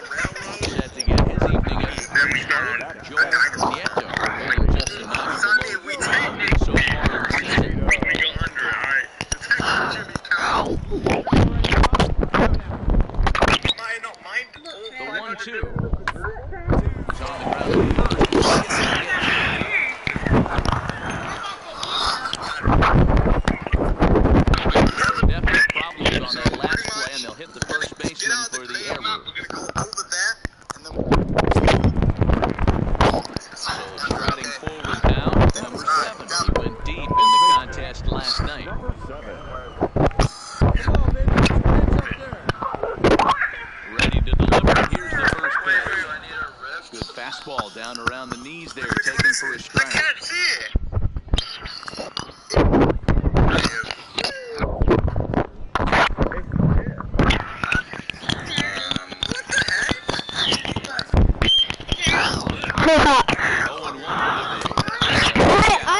Speaker 6: railroad.
Speaker 1: Set to get his evening at the third start. Joe Nieto hitting just a notch below
Speaker 6: we
Speaker 1: 300 so far in the season.
Speaker 6: We go under, all right. Detective Jimmy Carroll.
Speaker 1: The 1-2. He's on the ground first. Definite problems on that last play, and they'll hit the first baseman for the error. So striding forward now, number 7. He went deep in the contest last night. Ready to deliver. Here's the first pitch. Good fastball down around the knees there, taken for a strike.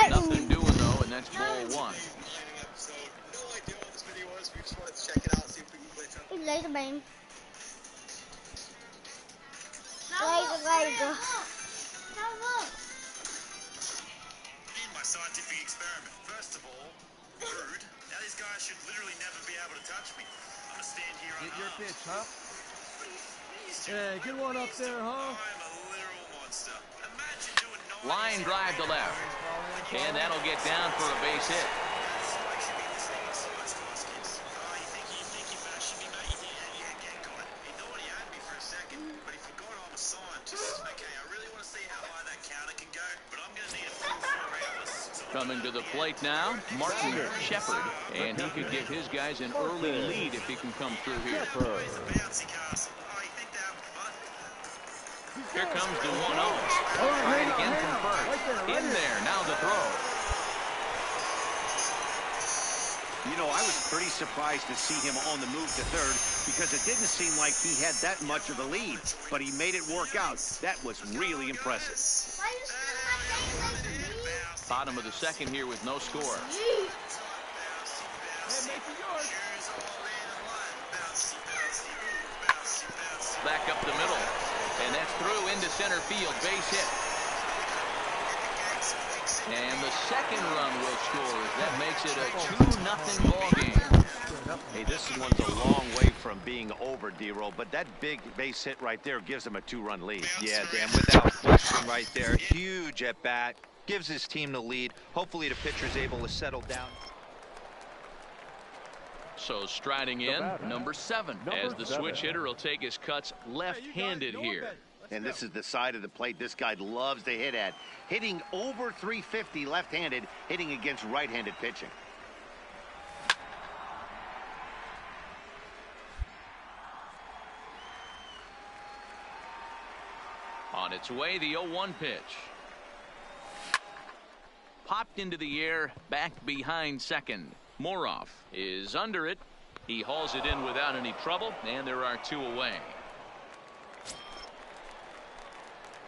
Speaker 1: Nothing doing though, and that's ball 1.
Speaker 3: Laser beam. Laser.
Speaker 9: My scientific experiment. First of all, rude. Now these guys should literally never be able to touch me. I'm gonna stand here on
Speaker 8: Get your
Speaker 9: arms.
Speaker 8: pitch, huh? Yeah, get one up there, huh?
Speaker 9: I'm a literal monster. Imagine doing 9
Speaker 1: Line drive to left. And that'll get down for a base hit.
Speaker 9: Okay, I really want to see how high that counter can go, but I'm going to need a full 4 hours. So
Speaker 1: Coming to the plate now, Martin Shepard, and he could give his guys an early lead if he can come through here. Here comes the 1-0. Try it again from first. In there, now the throw.
Speaker 2: You know, I was pretty surprised to see him on the move to third because it didn't seem like he had that much of a lead, but he made it work out. That was really impressive.
Speaker 1: Bottom of the second here with no score. Back up the middle, and that's through into center field. Base hit. And the second run will score. That makes it a 2-0 ball game.
Speaker 2: Hey, this one's a long way from being over, D-Roll, but that big base hit right there gives him a 2-run lead.
Speaker 4: Yeah, Dan, without question right there. Huge at bat. Gives his team the lead. Hopefully the pitcher's able to settle down.
Speaker 1: So striding in, number 7, as the switch hitter will take his cuts left-handed here.
Speaker 2: And this is the side of the plate this guy loves to hit at. Hitting over 350 left-handed, hitting against right-handed pitching.
Speaker 1: On its way, the 0-1 pitch. Popped into the air, back behind second. Moroff is under it. He hauls it in without any trouble, and there are 2 away.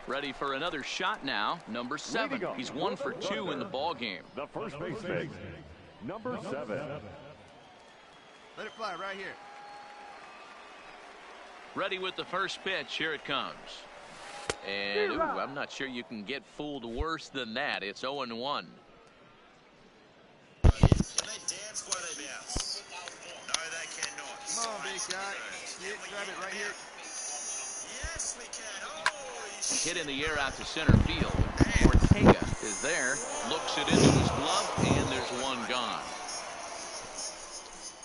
Speaker 1: Ready for another shot now, number 7. He's 1 for 2 in the ball game.
Speaker 10: The first baseman, number 7.
Speaker 5: Let it fly right here.
Speaker 1: Ready with the first pitch. Here it comes. And ooh, I'm not sure you can get fooled worse than that. It's 0-1.
Speaker 9: They dance while they bounce. No, they cannot.
Speaker 5: Come on, big guy. Grab it right here.
Speaker 9: Yes, we can. Oh,
Speaker 1: hit in the air out to center field. Ortega is there, looks it into his glove, and there's 1 gone.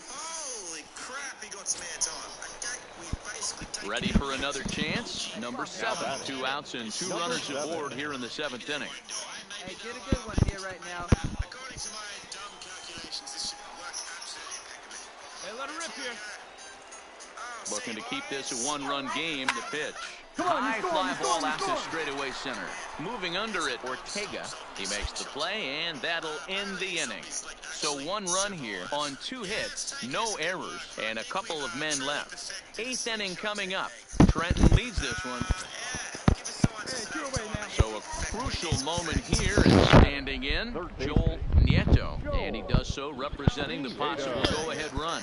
Speaker 9: Holy crap, he got some air time. Okay, we basically take
Speaker 1: Ready for another chance, number 7. 2 outs and 2 runners aboard here in the 7th inning.
Speaker 5: Hey, get a good one here right now.
Speaker 9: According to my dumb calculations, this should work absolutely impeccably.
Speaker 5: Hey, let her rip here.
Speaker 1: Looking to keep this a 1-run game. The pitch.
Speaker 5: Come on,
Speaker 1: High fly ball out to straightaway center. Moving under it, Ortega. He makes the play, and that'll end the inning. So 1 run here on 2 hits, no errors, and a couple of men left. 8th inning coming up. Trenton leads this one. So a crucial moment here, and standing in, Joel Nieto. And he does so representing the possible go-ahead run.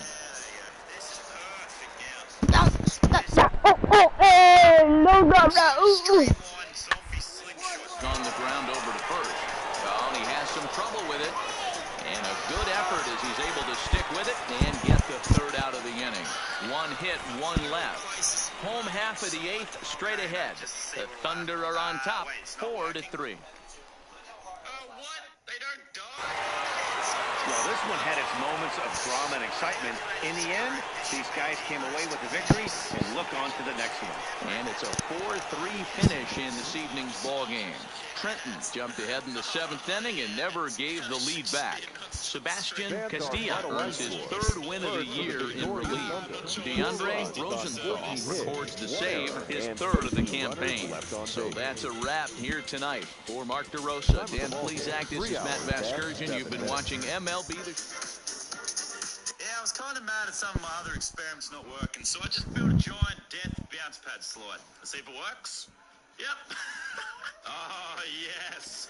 Speaker 1: On the ground over to first. Well, and he has some trouble with it. And a good effort as he's able to stick with it and get the 3rd out of the inning. 1 hit, 1 left. Home half of the 8th straight ahead. The Thunder are on top, 4-3.
Speaker 2: Well, this one had its moments of drama and excitement. In the end, these guys came away with the victory and look on to the next one.
Speaker 1: And it's a 4-3 finish in this evening's ball game. Trenton jumped ahead in the 7th inning and never gave the lead back. Sebastian Castilla earns his 3rd win of the year in relief. DeAndre Rosenthal records the save, his 3rd of the campaign. So that's a wrap here tonight. For Mark DeRosa, Dan Plesac, this is Matt Vasgersian. You've been watching MLB.
Speaker 9: Yeah, I was kind of mad at some of my other experiments not working, so I just built a giant death bounce pad slide. Let's see if it works. Yep. Oh, yes.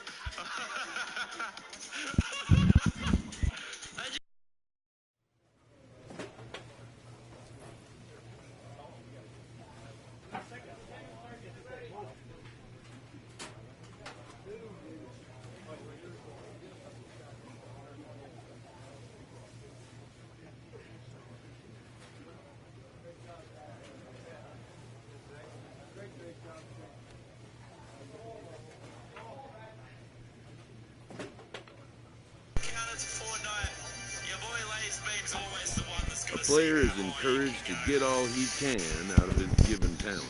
Speaker 7: A player is encouraged to get all he can out of his given talent.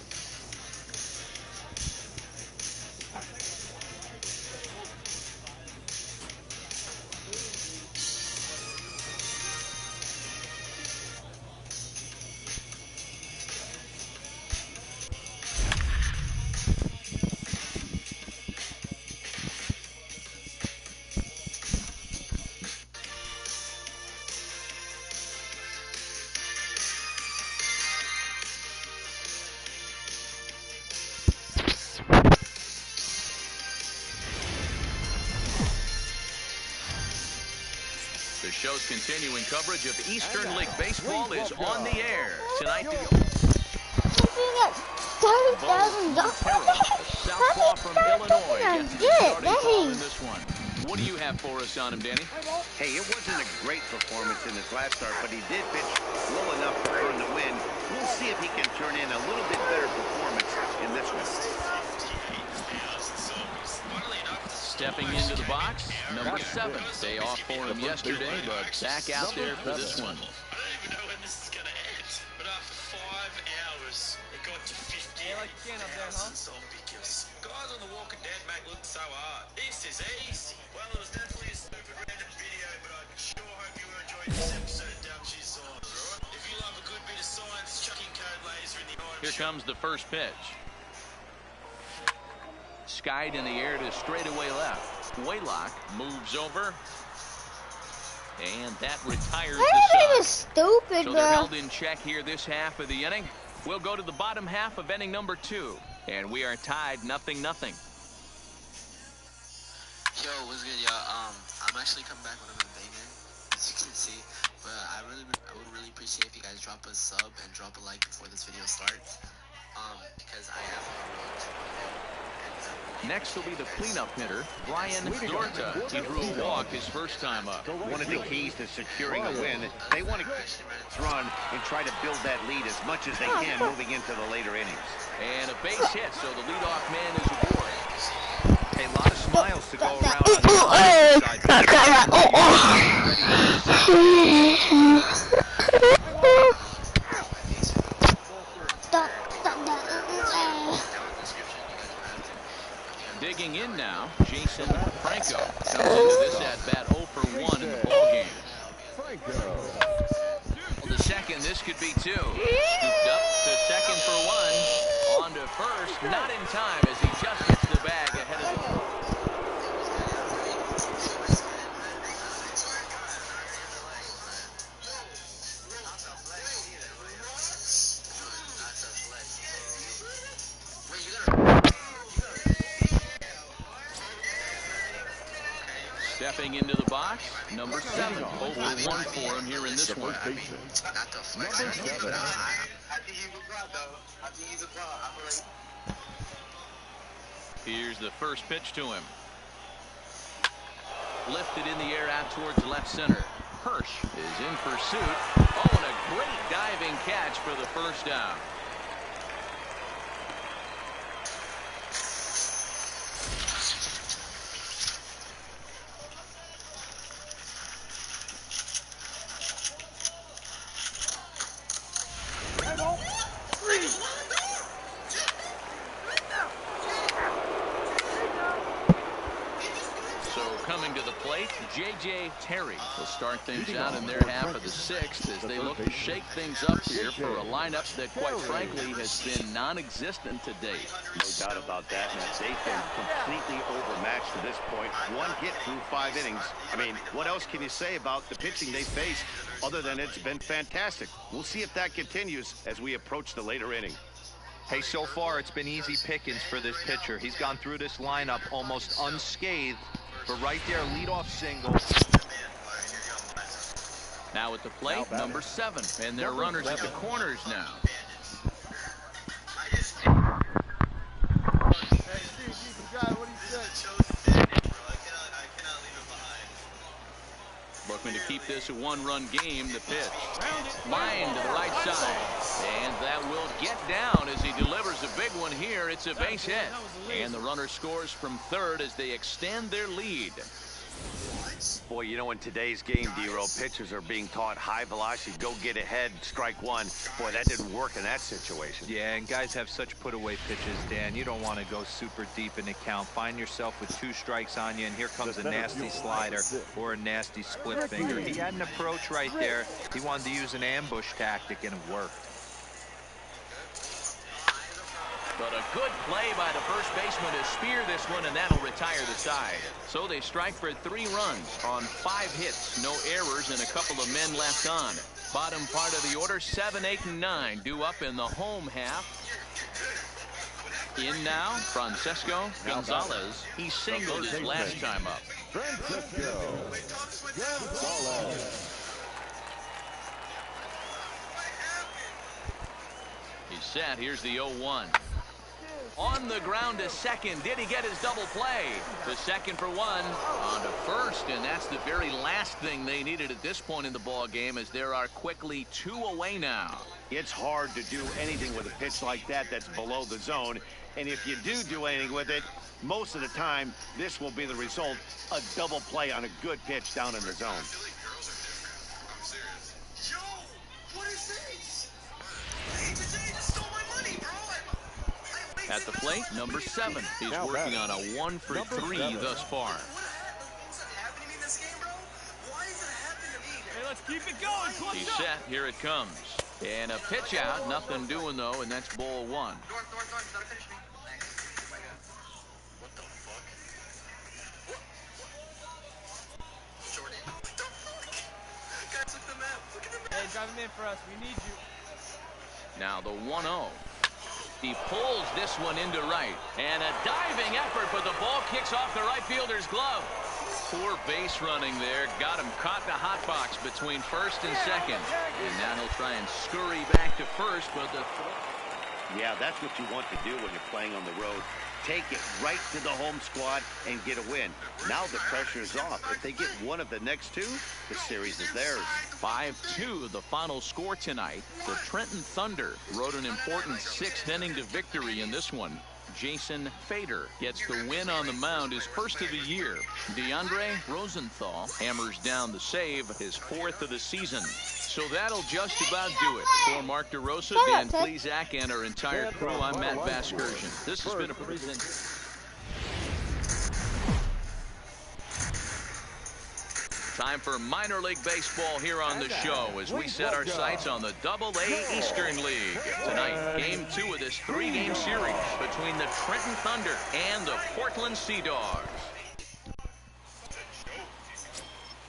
Speaker 1: show's continuing coverage of Eastern League Baseball is on the air. Tonight, the
Speaker 3: $30,000.
Speaker 1: southpaw from Illinois gets the
Speaker 3: Good,
Speaker 1: starting call in
Speaker 3: dang.
Speaker 1: this one. What do you have for us on him, Danny?
Speaker 2: Hey, it wasn't a great performance in his last start, but he did pitch low enough to earn the win. We'll see if he can turn in a little bit better performance in this one.
Speaker 1: Stepping into the box, number 7. Day off for him yesterday, but back out there for this one.
Speaker 9: I don't even know when this is going to end, but after 5 hours, it got to 50,000 zombie kills. Guys on The Walking Dead make look so hard. This is easy. Well, it was definitely a stupid random video, but I sure hope you enjoyed this episode of Dumb Shit Science, alright? If you love a good bit of science, chucking code laser in the item.
Speaker 1: Here comes the first pitch. Skied in the air to straightaway left. Waylock moves over. And that retires the
Speaker 3: That is
Speaker 1: side.
Speaker 3: stupid,
Speaker 1: So
Speaker 3: bro.
Speaker 1: they're held in check here this half of the inning. We'll go to the bottom half of inning number 2. And we are tied 0-0.
Speaker 12: Yo, what's good, y'all? I'm actually coming back with a banger, as you can see. But I would really appreciate if you guys drop a sub and drop a like before this video starts. Because I have a road to run.
Speaker 1: Next will be the cleanup hitter, Brian Dorta. He drew a walk his first time up.
Speaker 2: One of the keys to securing a win, they want to run and try to build that lead as much as they can moving into the later innings.
Speaker 1: And a base hit, so the leadoff man is aboard.
Speaker 4: A lot of smiles to go around on the
Speaker 1: Digging in now, Jason Franco comes into this at-bat 0 for 1 in the ballgame. Well, the second, this could be 2. Scooped up to second for 1. On to first, not in time as he just gets the bag ahead of the... Stepping into the box, number 7. 0 for 1 for him here in this one.
Speaker 12: Not the flex. I think he's a pro, though. I think he's a pro.
Speaker 1: Here's the first pitch to him. Lifted in the air out towards left center. Hirsch is in pursuit. Oh, and a great diving catch for the first down. Coming to the plate, J.J. Terry will start things out in their half of the 6th as they look to shake things up here for a lineup that, quite frankly, has been non-existent to date.
Speaker 2: No doubt about that, man. They've been completely overmatched to this point. 1 hit through 5 innings. I mean, what else can you say about the pitching they faced other than it's been fantastic? We'll see if that continues as we approach the later inning.
Speaker 4: Hey, so far it's been easy pickings for this pitcher. He's gone through this lineup almost unscathed. But right there, leadoff single.
Speaker 1: Now at the plate, number 7. And their runners at the corners now. Looking to keep this a 1-run game, the pitch. Line to the right side. And that will get down as he delivers a big one here. It's a base hit. And the runner scores from third as they extend their lead.
Speaker 2: Boy, you know, in today's game, D-Roll, pitchers are being taught high velocity, go get ahead, strike 1. Boy, that didn't work in that situation.
Speaker 4: Yeah, and guys have such put-away pitches, Dan. You don't want to go super deep in the count. Find yourself with 2 strikes on you, and here comes a nasty slider or a nasty split finger. He had an approach right there. He wanted to use an ambush tactic, and it worked.
Speaker 1: But a good play by the first baseman to spear this one, and that'll retire the side. So they strike for 3 runs on 5 hits, no errors, and a couple of men left on. Bottom part of the order, 7, 8, and 9 due up in the home half. In now, Francesco Gonzalez. He singled his last time up. He's set. Here's the 0-1. On the ground to second. Did he get his double play? The second for one. On to first, and that's the very last thing they needed at this point in the ball game, as there are quickly 2 away now.
Speaker 2: It's hard to do anything with a pitch like that that's below the zone. And if you do anything with it, most of the time, this will be the result. A double play on a good pitch down in the zone.
Speaker 9: Yo, what is this? Hey, today just stole my money, bro.
Speaker 1: At the plate, number 7. He's working on a 1 for 3 thus far.
Speaker 8: Hey, let's keep it going.
Speaker 1: He's set. Here it comes. And a pitch out. Nothing doing, though, and that's ball 1.
Speaker 9: North, gotta finish me. What the fuck? Jordan. What the fuck? Guys, look at the map. Look at the map.
Speaker 8: Hey, drive him in for us. We need you.
Speaker 1: Now the 1-0. He pulls this one into right. And a diving effort, but the ball kicks off the right fielder's glove. Poor base running there. Got him caught in the hot box between first and second. And now he'll try and scurry back to first, but the...
Speaker 2: Yeah, that's what you want to do when you're playing on the road. Take it right to the home squad and get a win. Now the pressure is off. If they get one of the next 2, the series is theirs.
Speaker 1: 5-2, the final score tonight. The Trenton Thunder rode an important 6th inning to victory in this one. Jason Fader gets the win on the mound, his first of the year. DeAndre Rosenthal hammers down the save, his 4th of the season. So that'll just about do it. For Mark DeRosa, Dan Plesac, and our entire crew, I'm Matt Vasgersian. This has been a present. Time for minor league baseball here on the show as we set our sights on the AA Eastern League. Tonight, game 2 of this 3-game series between the Trenton Thunder and the Portland Sea Dogs.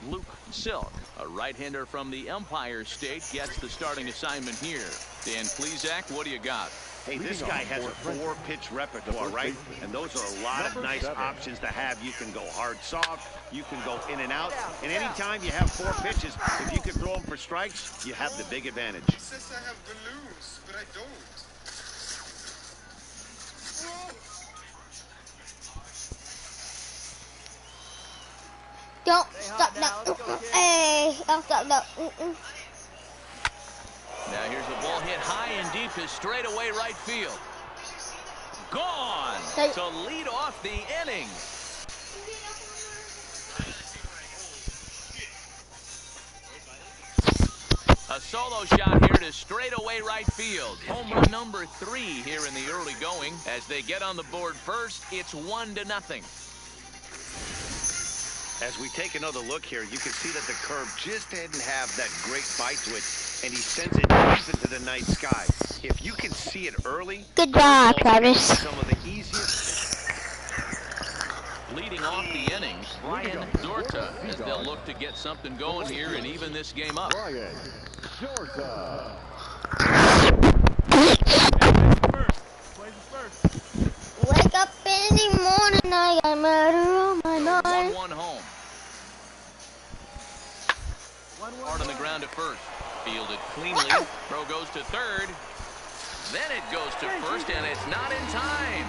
Speaker 1: Luke Silk, a right-hander from the Empire State, gets the starting assignment here. Dan Plesac, what do you got?
Speaker 2: Hey, this guy has a 4-pitch repertoire, right? And those are a lot of nice options to have. You can go hard, soft. You can go in and out. And anytime you have 4 pitches, if you can throw them for strikes, you have the big advantage.
Speaker 6: It says I have balloons, but I don't.
Speaker 3: Don't stop now. Hey, don't stop now.
Speaker 1: Now here's the ball hit high and deep to straightaway right field. Gone to lead off the inning. A solo shot here to straightaway right field. Home run number 3 here in the early going. As they get on the board first, it's 1-0.
Speaker 2: As we take another look here, you can see that the curve just didn't have that great bite to it, and he sends it deep into the night sky. If you can see it early,
Speaker 3: good job, Travis.
Speaker 2: Some of the easiest.
Speaker 1: Leading off the innings, Brian Dorta, as they'll look to get something going here and even this game up.
Speaker 3: Wake up in the morning, I got murder on my mind.
Speaker 1: 1-1 home. Hard on the ground at first. Fielded cleanly. Throw goes to third. Then it goes to first, and it's not in time.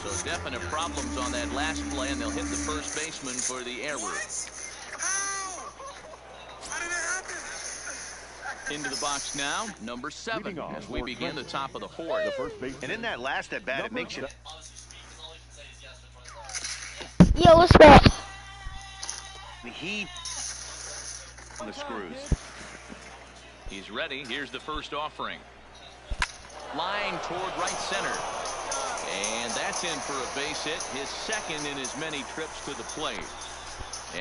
Speaker 1: So definite problems on that last play, and they'll hit the first baseman for the error. Into the box now, number 7, as we begin the top of the 4th.
Speaker 2: And in that last at bat, it makes you.
Speaker 3: Yo, what's up?
Speaker 2: He on the screws.
Speaker 1: He's ready. Here's the first offering. Line toward right center. And that's in for a base hit, his 2nd in as many trips to the plate.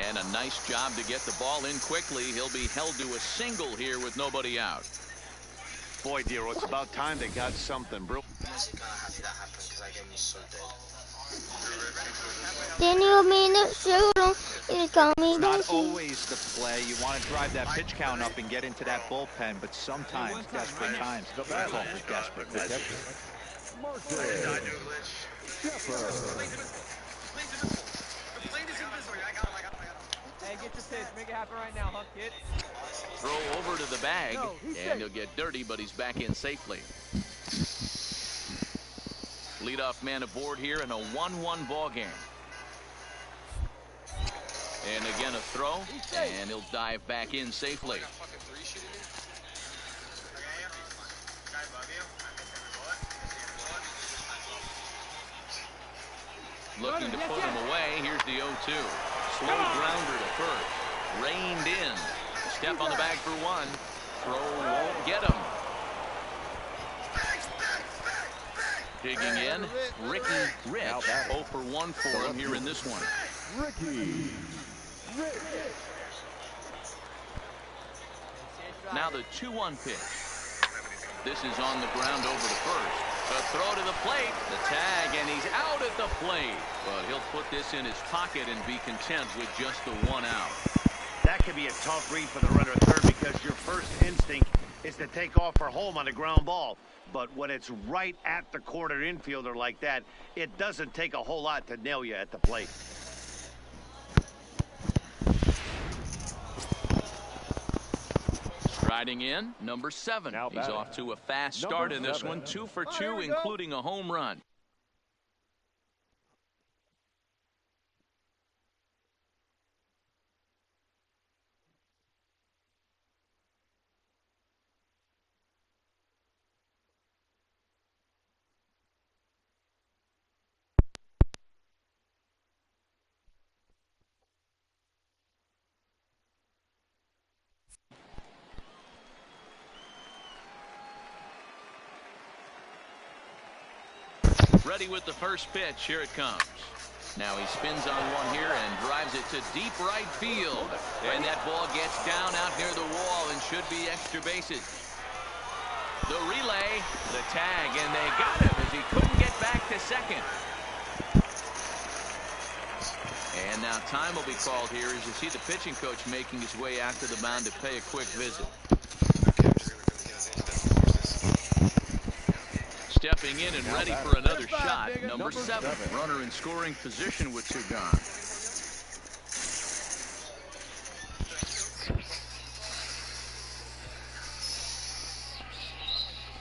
Speaker 1: And a nice job to get the ball in quickly. He'll be held to a single here with nobody out.
Speaker 2: Boy, Dero, it's about time they got something, bro.
Speaker 3: Didn't you mean to shoot him? You told me
Speaker 4: Not always the play. You want to drive that pitch count up and get into that bullpen, but sometimes desperate times. That's all for desperate measures.
Speaker 6: The plane
Speaker 8: get your pitch. Make it happen right now, huh, kid?
Speaker 1: Throw over to the bag,
Speaker 8: No, he's
Speaker 1: and
Speaker 8: safe.
Speaker 1: he'll get dirty, but he's back in safely. Leadoff man aboard here in a 1-1 ball game. And again a throw, and he'll dive back in safely. Looking to put him away. Here's the 0-2. Slow grounder to first. Reined in. Step on the bag for one. Throw won't get him. Digging in, Ricky Rich. 0 for 1 for him here in this one.
Speaker 7: Ricky Rich.
Speaker 1: Now the 2-1 pitch. This is on the ground over to first. A throw to the plate, the tag, and he's out at the plate. But he'll put this in his pocket and be content with just the 1 out.
Speaker 2: That could be a tough read for the runner at third because your first instinct is to take off for home on a ground ball. But when it's right at the corner infielder like that, it doesn't take a whole lot to nail you at the plate.
Speaker 1: Striding in, number 7. He's off to a fast start in this one. 2 for 2, including a home run. Ready with the first pitch. Here it comes. Now he spins on one here and drives it to deep right field. And that ball gets down out near the wall and should be extra bases. The relay, the tag, and they got him as he couldn't get back to second. And now time will be called here as you see the pitching coach making his way out to the mound to pay a quick visit. Stepping in and ready for another shot. Number 7, runner in scoring position with 2 gone.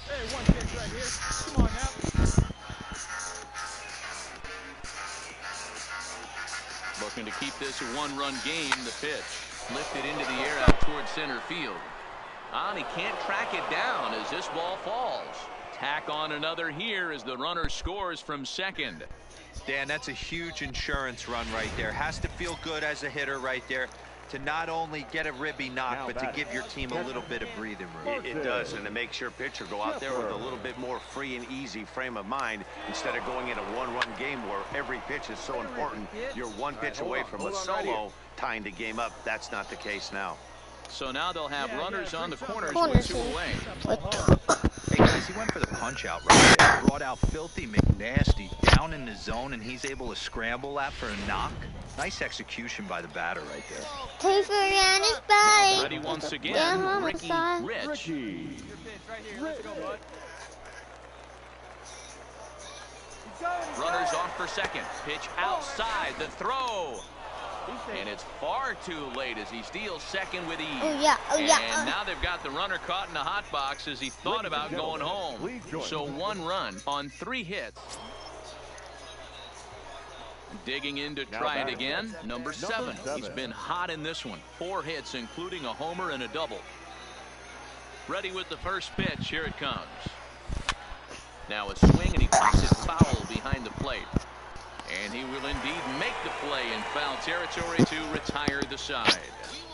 Speaker 8: Hey, 1 pitch right here. Come on now.
Speaker 1: Looking to keep this a 1-run game. The pitch lifted into the air out towards center field. And he can't track it down as this ball falls. Tack on another here as the runner scores from second.
Speaker 4: Dan, that's a huge insurance run right there. Has to feel good as a hitter right there to not only get a ribby knock, but to give your team a little bit of breathing room.
Speaker 2: It does, and it makes your pitcher go out there with a little bit more free and easy frame of mind instead of going in a 1-run game where every pitch is so important. You're 1 pitch away from a solo tying the game up. That's not the case now.
Speaker 1: So now they'll have runners on the corners with 2 away.
Speaker 4: Hey guys, he went for the punch out right there. Brought out Filthy McNasty down in the zone, and he's able to scramble that for a knock. Nice execution by the batter right there.
Speaker 3: Two for Yanni's body.
Speaker 1: Ready once again, Ricky Rich.
Speaker 8: Your pitch right here. Let's go, bud.
Speaker 1: Runners off for second. Pitch outside. The throw. And it's far too late as he steals second with ease.
Speaker 3: Oh, yeah. Oh, yeah.
Speaker 1: And now they've got the runner caught in the hot box as he thought about going home. So 1 run on 3 hits. Digging in to try it again. Number 7. He's been hot in this one. 4 hits, including a homer and a double. Ready with the first pitch. Here it comes. Now a swing, and he puts it foul behind the plate. And he will indeed make the play in foul territory to retire the side.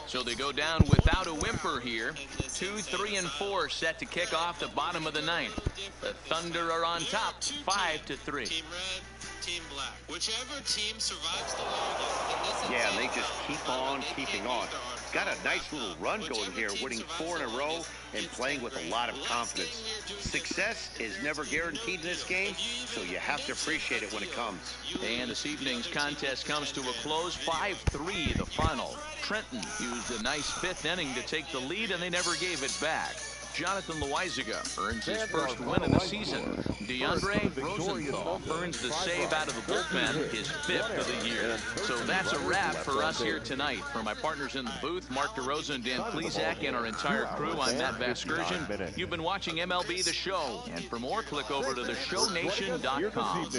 Speaker 1: So they go down without a whimper here. 2, 3, and 4 set to kick off the bottom of the 9th. The Thunder are on top, 5-3.
Speaker 12: Team red, team black. Whichever team survives the longest.
Speaker 2: Yeah, they just keep on keeping on. Got a nice little run going here, winning 4 in a row and playing with a lot of confidence. Success is never guaranteed in this game, so you have to appreciate it when it comes.
Speaker 1: And this evening's contest comes to a close, 5-3 the final. Trenton used a nice 5th inning to take the lead, and they never gave it back. Jonathan Loizaga earns his first win of the season. DeAndre Rosenthal earns the save out of the bullpen, his 5th of the year. So that's a wrap for us here tonight. For my partners in the booth, Mark DeRosa and Dan Plesac, and our entire crew, I'm Matt Vasgersian. You've been watching MLB The Show. And for more, click over to theshownation.com.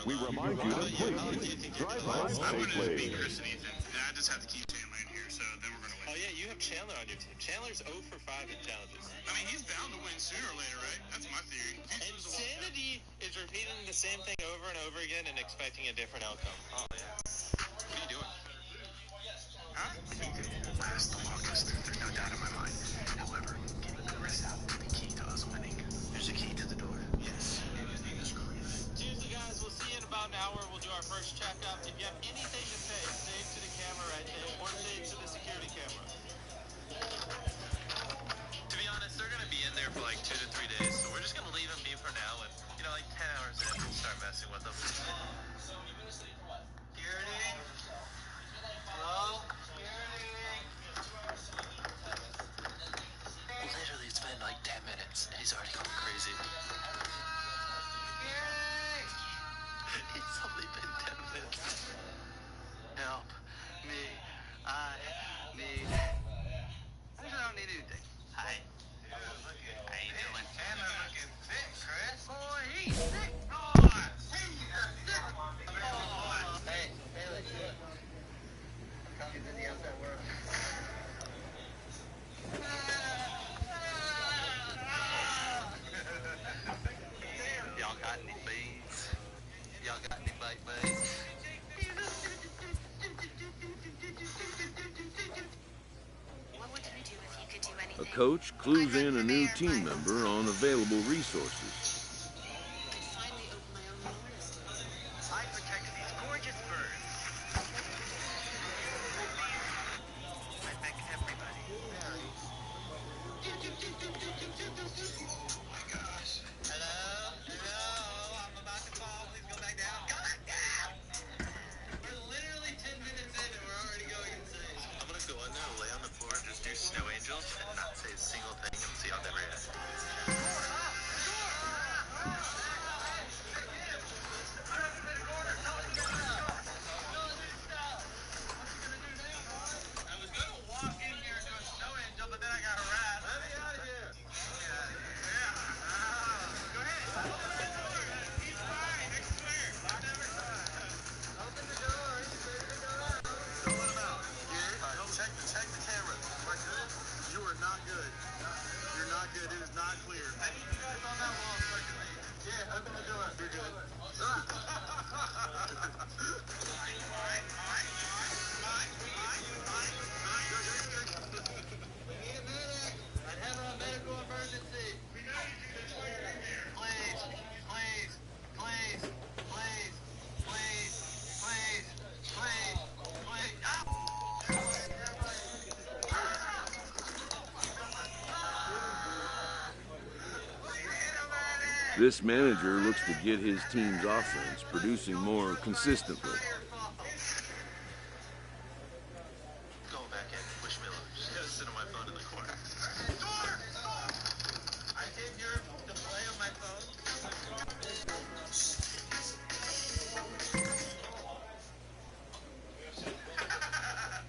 Speaker 13: We remind you to please drive home safely.
Speaker 9: I just have to keep Chandler in here, so then we're going to win. Oh, yeah, you have Chandler on your team. Chandler's 0 for 5 in challenges. I mean, he's bound to win sooner or later, right? That's my theory. Insanity is repeating the same thing over and over again and expecting a different outcome. Oh, yeah. What are you doing? Huh? Last the longest, there's no doubt in my mind. However, getting Chris out will be key to us winning. There's a key to the door. Yes. Seriously, guys, we'll see you in about an hour. We'll do our first checkup. If you have anything to say, say it to the camera right there, or say it to the security camera. To be honest, they're going to be in there for like 2 to 3 days, so we're just going to leave them be for now, and, you know, like 10 hours in, we'll start messing with them. Security? Hello? Security? Literally, it's been like 10 minutes, and he's already going crazy. It's only been 10 minutes. Help me. I need... I don't need anything. Hi. How you doing? Chandler looking fit, Chris. Boy, he's sick, boy. He's a sick boy. Hey, Haley. Come to the outside world. Y'all got any beans? Y'all got any baked beans?
Speaker 11: What would you do if you could do anything?
Speaker 7: A coach clues in a new team member on available resources.
Speaker 11: Finally open my own forest.
Speaker 9: I protect these gorgeous birds. I thank everybody. Oh my gosh. Hello? Hello? I'm about to fall. Please go back down. Go back down! We're literally 10 minutes in and we're already going insane. I'm gonna go in there, lay on the floor, and just do snow angels and not say a single thing and see how they react. I was gonna walk in here and do a snow angel, but then I got harassed. Let me out of here. Yeah. Go ahead. Open the door. He's fine. I swear. I've never tried. Open the door. He's ready to go out. So what about here? Check the camera. Am I good? You are not good. You're not good. It is not clear. I need you guys on that wall so I can leave. Yeah, open the door. You're good. We need a medic. I'd have a medical emergency. We know you can just wait right there. Please, please, please, please, please, please, please, please.
Speaker 7: This manager looks to get his team's offense producing more consistently.
Speaker 9: Go back in. Wish me luck. Just gotta sit on my phone in the corner. I came here to play on my phone.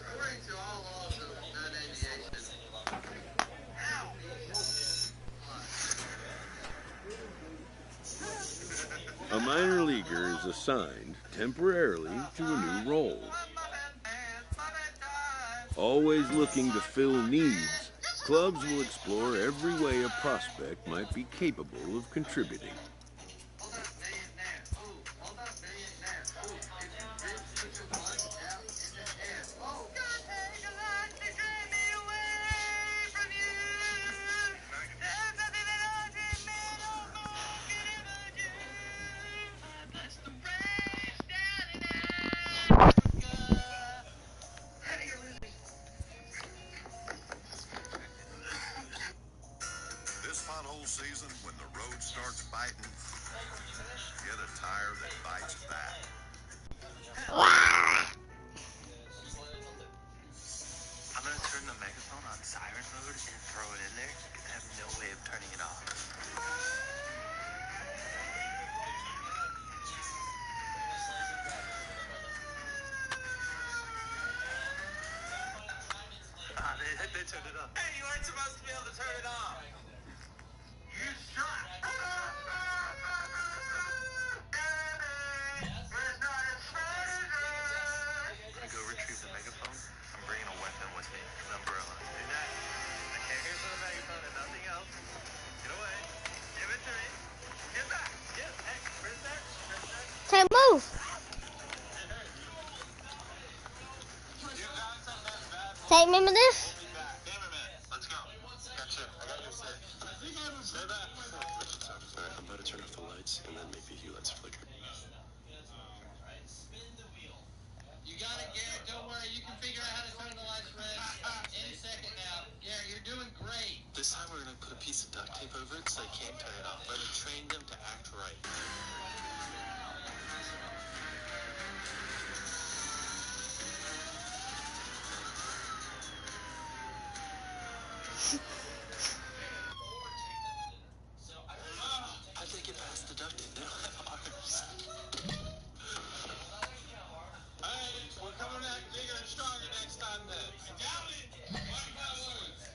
Speaker 9: According to all laws of non-aviation.
Speaker 7: A minor leaguer is assigned temporarily to a new role. Always looking to fill needs, clubs will explore every way a prospect might be capable of contributing.
Speaker 14: This pothole season, when the road starts biting, get a tire that bites back.
Speaker 9: I'm gonna turn turn the megaphone on siren mode and throw it in there, because I have no way of turning it off. They turned it off. Hey, you weren't supposed to be able to turn it off. You shot. I'm gonna go retrieve the megaphone. I'm bringing a weapon with me, an umbrella. Do not. I came here for the megaphone and nothing else. Get away. Give it to me. Get back. Get. Hey, where's that?
Speaker 3: Say move. Say, remember this?
Speaker 9: Let's go. Gotcha. I got your say. Stay back. Alright, I'm about to turn off the lights and then maybe you lights flicker.
Speaker 15: You got it, Garrett. Don't worry. You can figure out how to turn the lights red any second now. Garrett, you're doing great.
Speaker 9: This time we're gonna put a piece of duct tape over it so they can't turn it off. We're gonna train them to act right. How'd they get past the duct tape? They don't have arms. Alright, we're coming back bigger and stronger next time then. I doubt it. Mark my words.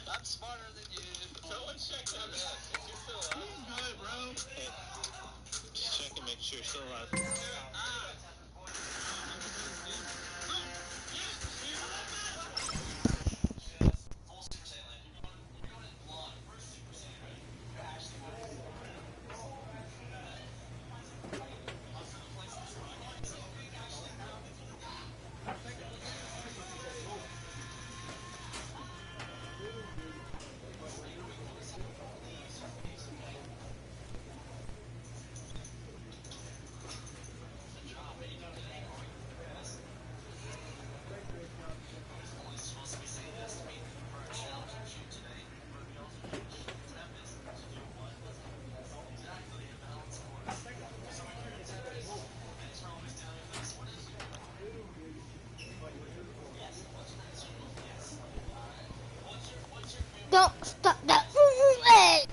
Speaker 15: I'm smarter than you. Someone check that out. You're still alive. Good, bro. Hey, just check and make sure you're still alive.
Speaker 3: Don't stop that. Hey.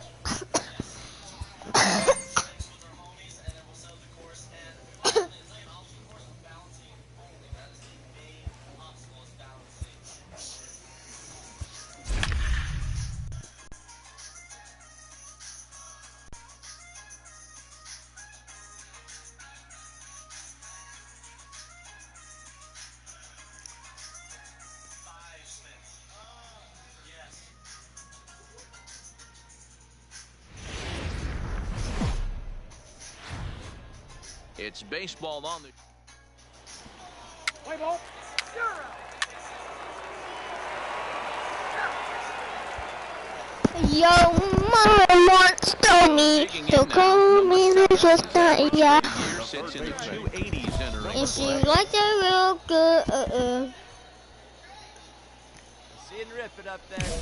Speaker 1: It's baseball on the...
Speaker 10: Play ball. You're out.
Speaker 3: Yo, mama once told me to call me the sister, yeah.
Speaker 1: Sits in the 280s entering
Speaker 3: And she
Speaker 1: play.
Speaker 3: liked it real good.
Speaker 5: Seeing Rip it up there.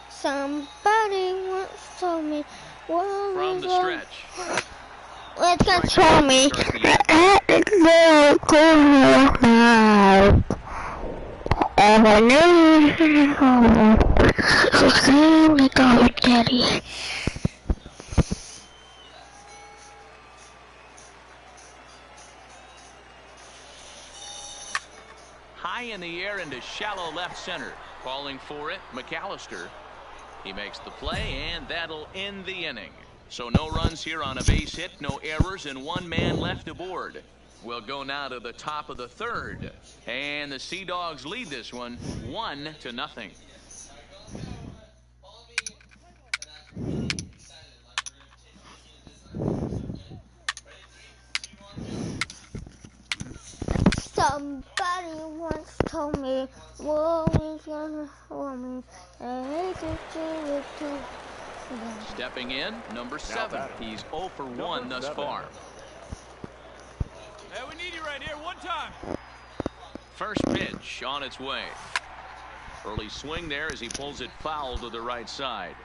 Speaker 3: Somebody once told me, well,
Speaker 1: From the stretch.
Speaker 3: let's control me. And I knew we go with Daddy.
Speaker 1: High in the air into shallow left center. Calling for it, McAllister. He makes the play, and that'll end the inning. So no runs here on a base hit, no errors, and one man left aboard. We'll go now to the top of the third. And the Sea Dogs lead this one 1-0.
Speaker 3: Somebody once told me, woman's gonna want me. I hate to do it too.
Speaker 1: Stepping in, number 7. He's 0 for 1 thus far.
Speaker 8: Hey, we need you right here. One time.
Speaker 1: First pitch on its way. Early swing there as he pulls it foul to the right side.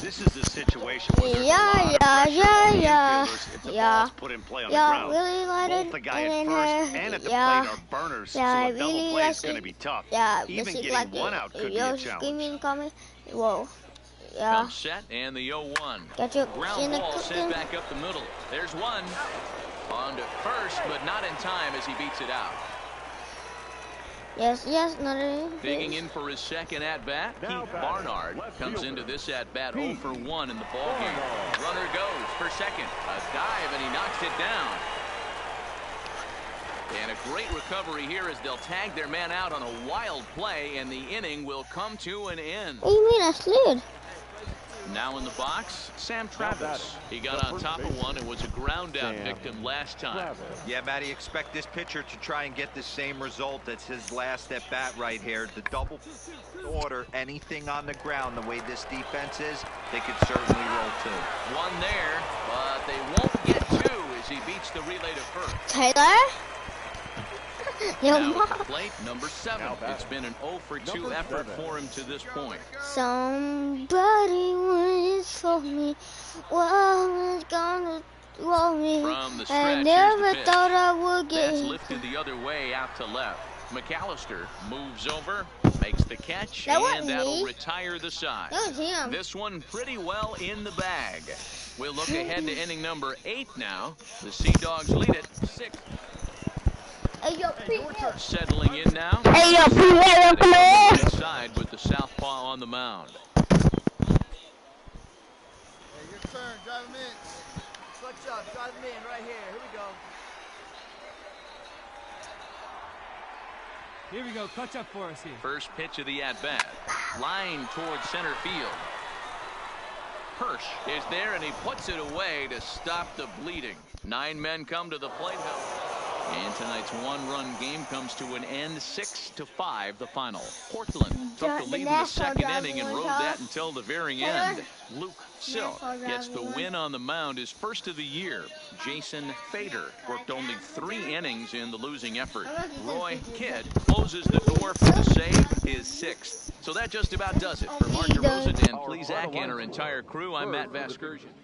Speaker 2: This is the situation where there's a lot of pressure on the infielders if the ball's put in play on the ground.
Speaker 3: Really
Speaker 2: Both the guy at first and at the plate are burners, so a double play is going to be tough. Even getting one out could be a challenge.
Speaker 3: Whoa.
Speaker 1: Comes set and the 0-1. Ground ball sent back up the middle. There's one. On to first, but not in time as he beats it out.
Speaker 3: Yes, another.
Speaker 1: Digging in for his second at-bat, Pete Barnard comes into this at-bat 0 for 1 in the ballgame. Runner goes for second. A dive, and he knocks it down. And a great recovery here as they'll tag their man out on a wild play, and the inning will come to an end.
Speaker 3: What do you mean I slid?
Speaker 1: Now in the box, Sam Travis. He got on top of one and was a ground-out victim last time.
Speaker 4: Yeah, Matty, expect this pitcher to try and get the same result. That's his last at-bat right here. The double order, anything on the ground, the way this defense is, they could certainly roll 2.
Speaker 1: One there, but they won't get 2 as he beats the relay to first.
Speaker 3: Taylor?
Speaker 1: Now at the plate, number 7. It's been an 0 for 2 effort for him to this point.
Speaker 3: Somebody waits for me. Well, it's gonna roll me.
Speaker 1: From the stretch,
Speaker 3: I never
Speaker 1: here's the pitch.
Speaker 3: thought I would get
Speaker 1: That's lifted the other way out to left. McAllister moves over, makes the catch, and that'll retire the side.
Speaker 3: That was him.
Speaker 1: This one pretty well in the bag. We'll look ahead to inning number 8 now. The Sea Dogs lead it 6.
Speaker 3: Hey, yo,
Speaker 1: settling in now.
Speaker 3: Hey, yo,
Speaker 1: Side with the southpaw on the mound.
Speaker 5: Hey, your turn. Drive him in. Clutch up. Drive him in right here. Here we go.
Speaker 8: Here we go. Clutch up for us here.
Speaker 1: First pitch of the at-bat. Line towards center field. Hirsch is there, and he puts it away to stop the bleeding. 9 men come to the plate. And tonight's one-run game comes to an end, 6-5, the final. Portland took the lead in the second inning and rode that until the very end. Luke Silk gets the win on the mound, his first of the year. Jason Fader worked only 3 innings in the losing effort. Roy Kidd closes the door for the save, his 6th. So that just about does it. For Mark DeRosa, Dan Plesac, and our entire crew, I'm Matt Vasgersian.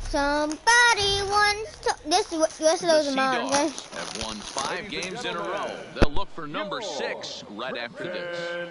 Speaker 3: Somebody wants to. This is those mountains.
Speaker 1: Have won 5 games in a row. They'll look for number 6 right after this.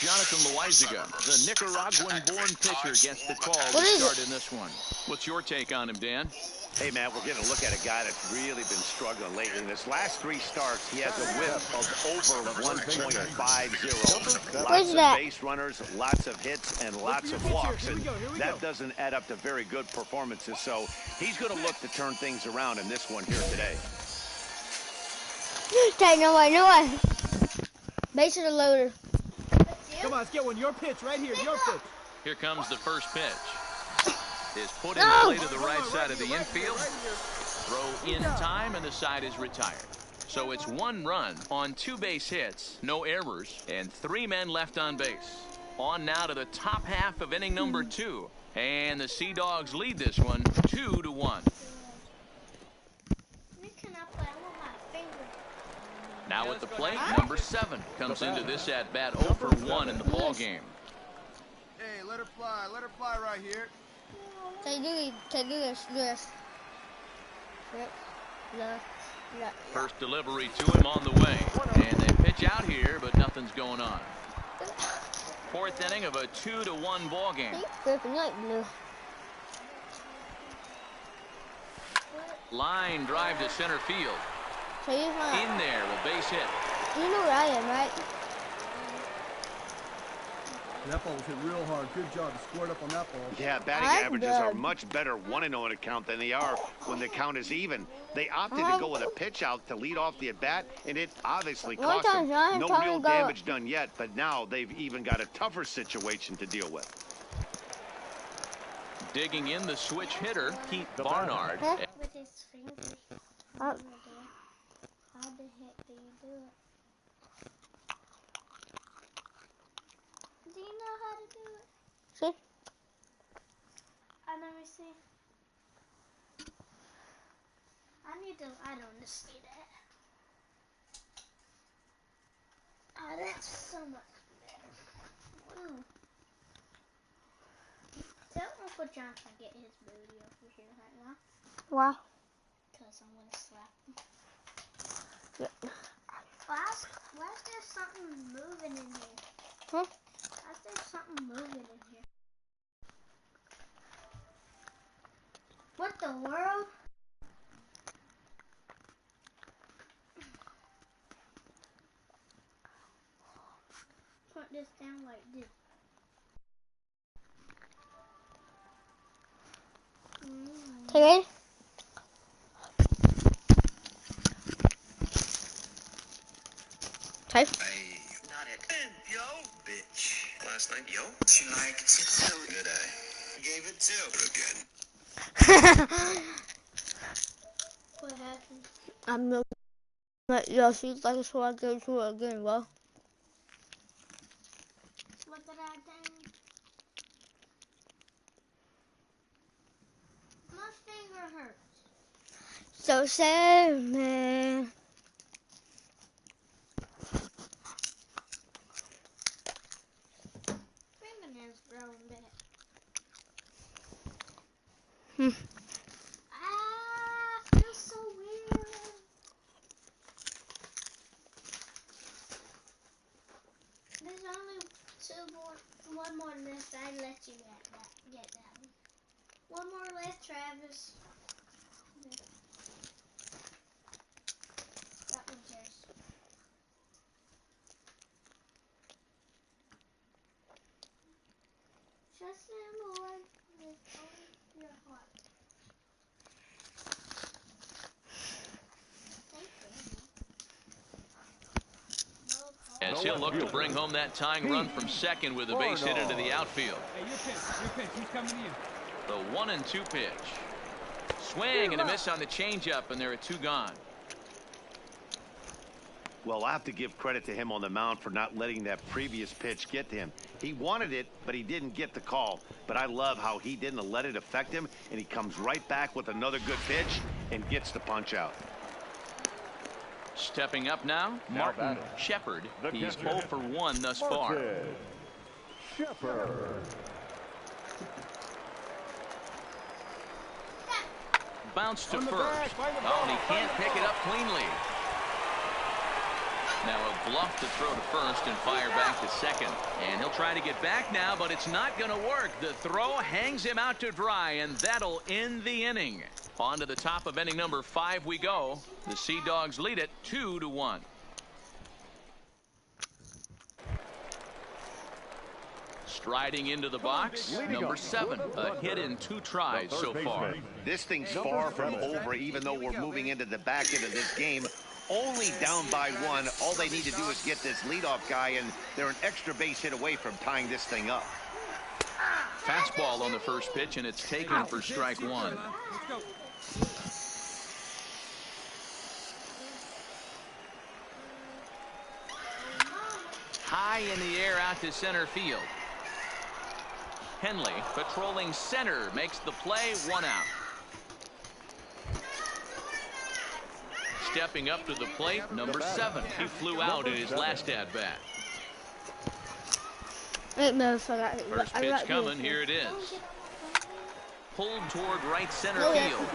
Speaker 1: Jonathan Loaizaga, the Nicaraguan-born pitcher, gets the call to start in this one. What's your take on him, Dan?
Speaker 2: Hey, Matt, we're getting a look at a guy that's really been struggling lately. In his last 3 starts, he has a whip of over 1.50. Lots of base runners, lots of hits, and lots of walks. And that doesn't add up to very good performances. So he's going to look to turn things around in this one here today.
Speaker 3: Okay, no way. Base of the loader.
Speaker 5: Come on, let's get one. Your pitch right here. Your pitch.
Speaker 1: Here comes the first pitch. Is put in play to the right side of the infield. Throw in time, and the side is retired. So it's 1 run on 2 base hits, no errors, and 3 men left on base. On now to the top half of inning number 2. And the Sea Dogs lead this one 2-1. Now at the plate, number 7 comes into this at-bat 0 for 1 in the ball game.
Speaker 5: Hey, let her fly right here.
Speaker 3: Take this.
Speaker 1: First delivery to him on the way. And they pitch out here, but nothing's going on. 4th inning of a 2-1 ball game. Line drive to center field.
Speaker 3: So you're fine.
Speaker 1: In there, a base hit.
Speaker 3: You know where I am, right?
Speaker 8: That ball was hit real hard. Good job. You scored up on that ball.
Speaker 2: Yeah, batting averages are much better 1-0 in a count than they are when the count is even. They opted to go with a pitch out to lead off the at-bat, and it obviously cost them. No real damage done yet, but now they've even got a tougher situation to deal with.
Speaker 1: Digging in the switch hitter, Pete Barnard.
Speaker 3: With his fingers. How the heck do you do it? Do you know how to do it? See? Let me see. I don't see that. Oh, that's so much better. Ooh. Tell Uncle John to get his booty over here right now. Why? Because I'm going to slap him. Yeah. Why is there something moving in here? Huh? Why is there something moving in here? What the world? Put this down like this. Okay. Okay.
Speaker 9: Hey, not it. Yo, bitch. Last night, yo. She liked it so good. I gave it 2. Again.
Speaker 3: What happened? I'm not. Yeah, she's like, so I go to it again, bro. What did I do? My finger hurts. So sad, man. Fingernails growing back. Feels so weird. There's only one more left. I'd let you get that one. One more left, Travis. That one's yours. Just stand away with all your heart.
Speaker 1: As he'll look to bring home that tying run from second with a base hit into the outfield.
Speaker 8: Hey, your pitch. Who's coming in?
Speaker 1: The 1-2 pitch. Swing and a miss on the changeup, and there are 2 gone.
Speaker 2: Well, I have to give credit to him on the mound for not letting that previous pitch get to him. He wanted it, but he didn't get the call. But I love how he didn't let it affect him, and he comes right back with another good pitch and gets the punch out.
Speaker 1: Stepping up now, Martin Shepard. He's 0 for 1 thus far.
Speaker 13: Shepard.
Speaker 1: Bounce to first. Oh, and he can't pick it up cleanly. Now a bluff to throw to first and fire back to second. And he'll try to get back now, but it's not going to work. The throw hangs him out to dry, and that'll end the inning. On to the top of inning number 5 we go. The Sea Dogs lead it 2-1. Striding into the box, number 7. A hit in 2 tries so far.
Speaker 2: This thing's far from over, even though we're moving into the back end of this game. Only down by 1. All they need to do is get this leadoff guy, and they're an extra base hit away from tying this thing up.
Speaker 1: Fastball on the first pitch, and it's taken for strike 1. High in the air out to center field. Henley patrolling center makes the play, 1 out. Stepping up to the plate, number 7. He flew out in his last at-bat. First pitch coming, here it is. Pulled toward right center field.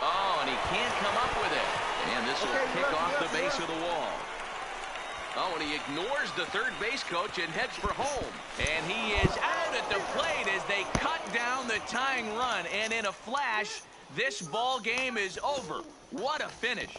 Speaker 1: Oh, and he can't come up with it. And this will kick off the base of the wall. Oh, and he ignores the third base coach and heads for home. And he is out at the plate as they cut down the tying run. And in a flash, this ball game is over. What a finish.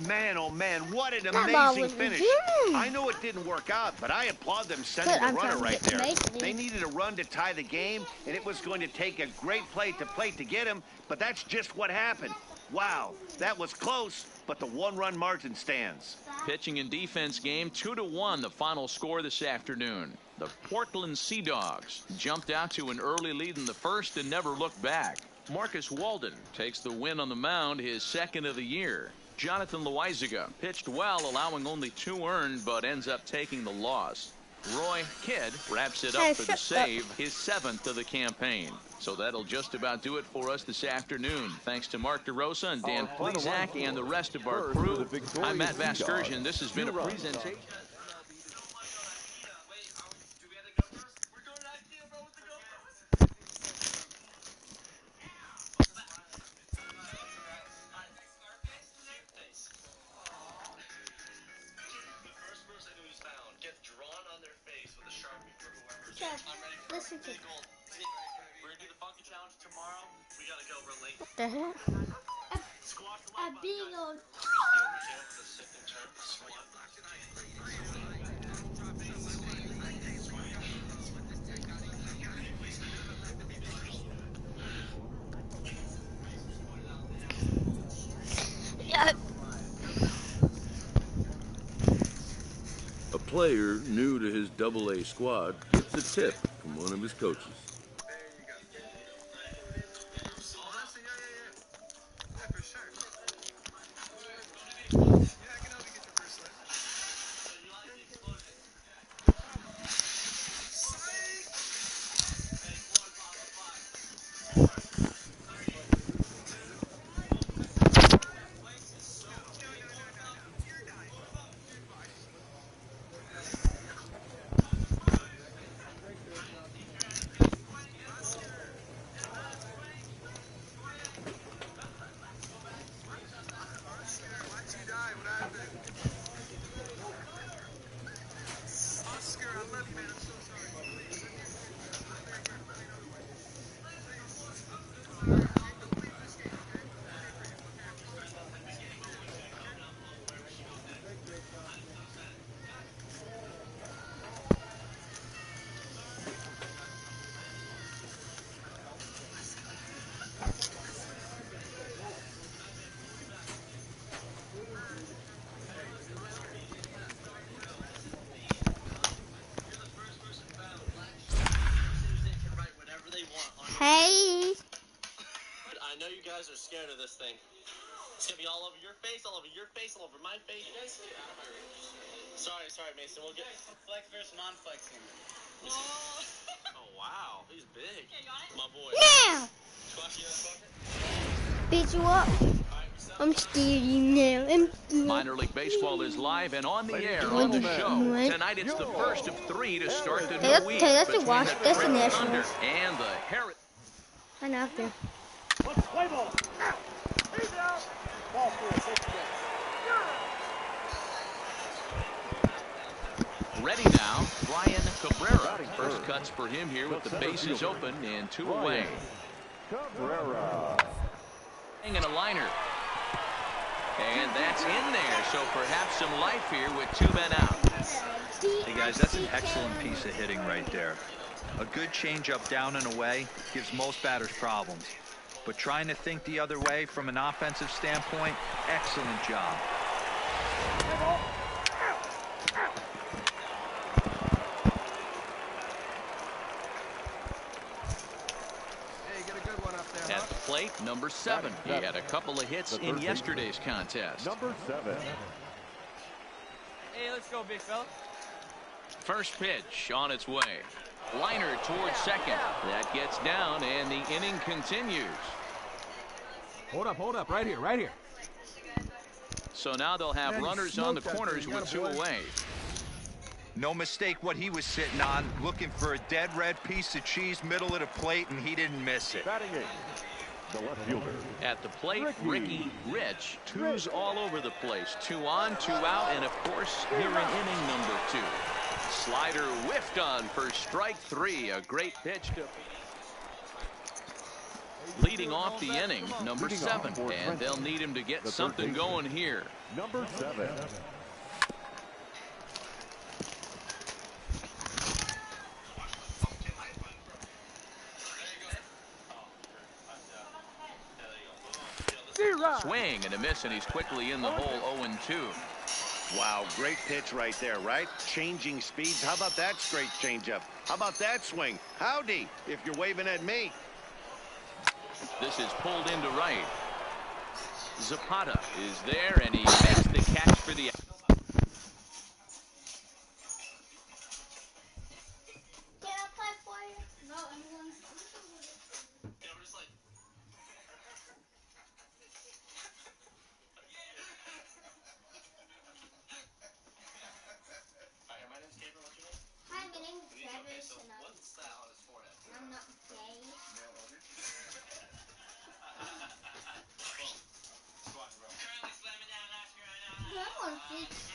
Speaker 2: Man, oh man, what an
Speaker 3: That ball
Speaker 2: amazing
Speaker 3: was
Speaker 2: finish.
Speaker 3: good.
Speaker 2: I know it didn't work out, but I applaud them sending the runner right there. They needed a run to tie the game, and it was going to take a great plate to get him, but that's just what happened. Wow, that was close, but the one-run margin stands.
Speaker 1: Pitching and defense game 2-1, the final score this afternoon. The Portland Sea Dogs jumped out to an early lead in the first and never looked back. Marcus Walden takes the win on the mound, his second of the year. Jonathan Loizaga pitched well, allowing only 2 earned, but ends up taking the loss. Roy Kidd wraps it up for the save, his 7th of the campaign. So that'll just about do it for us this afternoon. Thanks to Mark DeRosa and Dan Plezak and the rest of our crew. I'm Matt Vasgersian. This has been a presentation.
Speaker 3: Listen to
Speaker 9: We're gonna do the funky challenge tomorrow. We gotta go relate.
Speaker 3: what the heck? I'm being on.
Speaker 7: A player new to his AA squad gets a tip from one of his coaches.
Speaker 3: Hey.
Speaker 9: I know you guys are scared of this thing. It's gonna be all over your face, all over your face, all over my face. You guys get out of my reach. Sorry, Mason. We'll get flex versus non-flexing. Oh wow, he's big. My boy.
Speaker 3: Now. Beat you up. I'm stealing now.
Speaker 1: Minor League Baseball is live and on the air on the show. Tonight it's the first of 3 to start the new week between the Red Thunder and the Harris.
Speaker 3: I know after.
Speaker 10: Let's play ball. He's out. Ball for
Speaker 1: Ready now, Brian Cabrera. First cuts for him here with the bases open and 2 away.
Speaker 13: Cabrera.
Speaker 1: And a liner. And that's in there, so perhaps some life here with 2 men out.
Speaker 4: Hey guys, that's an excellent piece of hitting right there. A good changeup down and away gives most batters problems. But trying to think the other way from an offensive standpoint, excellent job.
Speaker 1: At the plate, number 7. He had a couple of hits in yesterday's contest.
Speaker 13: Number 7.
Speaker 8: Hey, let's go, big fella.
Speaker 1: First pitch on its way. Liner towards second. That gets down, and the inning continues.
Speaker 8: Hold up, right here.
Speaker 1: So now they'll have runners on the corners with 2 away.
Speaker 4: No mistake what he was sitting on, looking for a dead red piece of cheese middle of the plate, and he didn't miss it.
Speaker 13: Batting 8. The left fielder.
Speaker 1: At the plate, Ricky Rich. 2s all over the place. 2 on, 2 out, and of course, here in inning number 2. Slider whiffed on for strike 3. A great pitch to... Leading off the inning, number 7, and they'll need him to get something going here.
Speaker 13: Number 7.
Speaker 1: Swing and a miss, and he's quickly in the hole. 0-2.
Speaker 2: Wow, great pitch right there, right? Changing speeds. How about that straight changeup? How about that swing? Howdy, if you're waving at me.
Speaker 1: This is pulled into right. Zapata is there, and he makes the catch for the...
Speaker 3: Can I play for you? No, I'm going to... Hi, my name is Travis, and I'm not gay. I want to see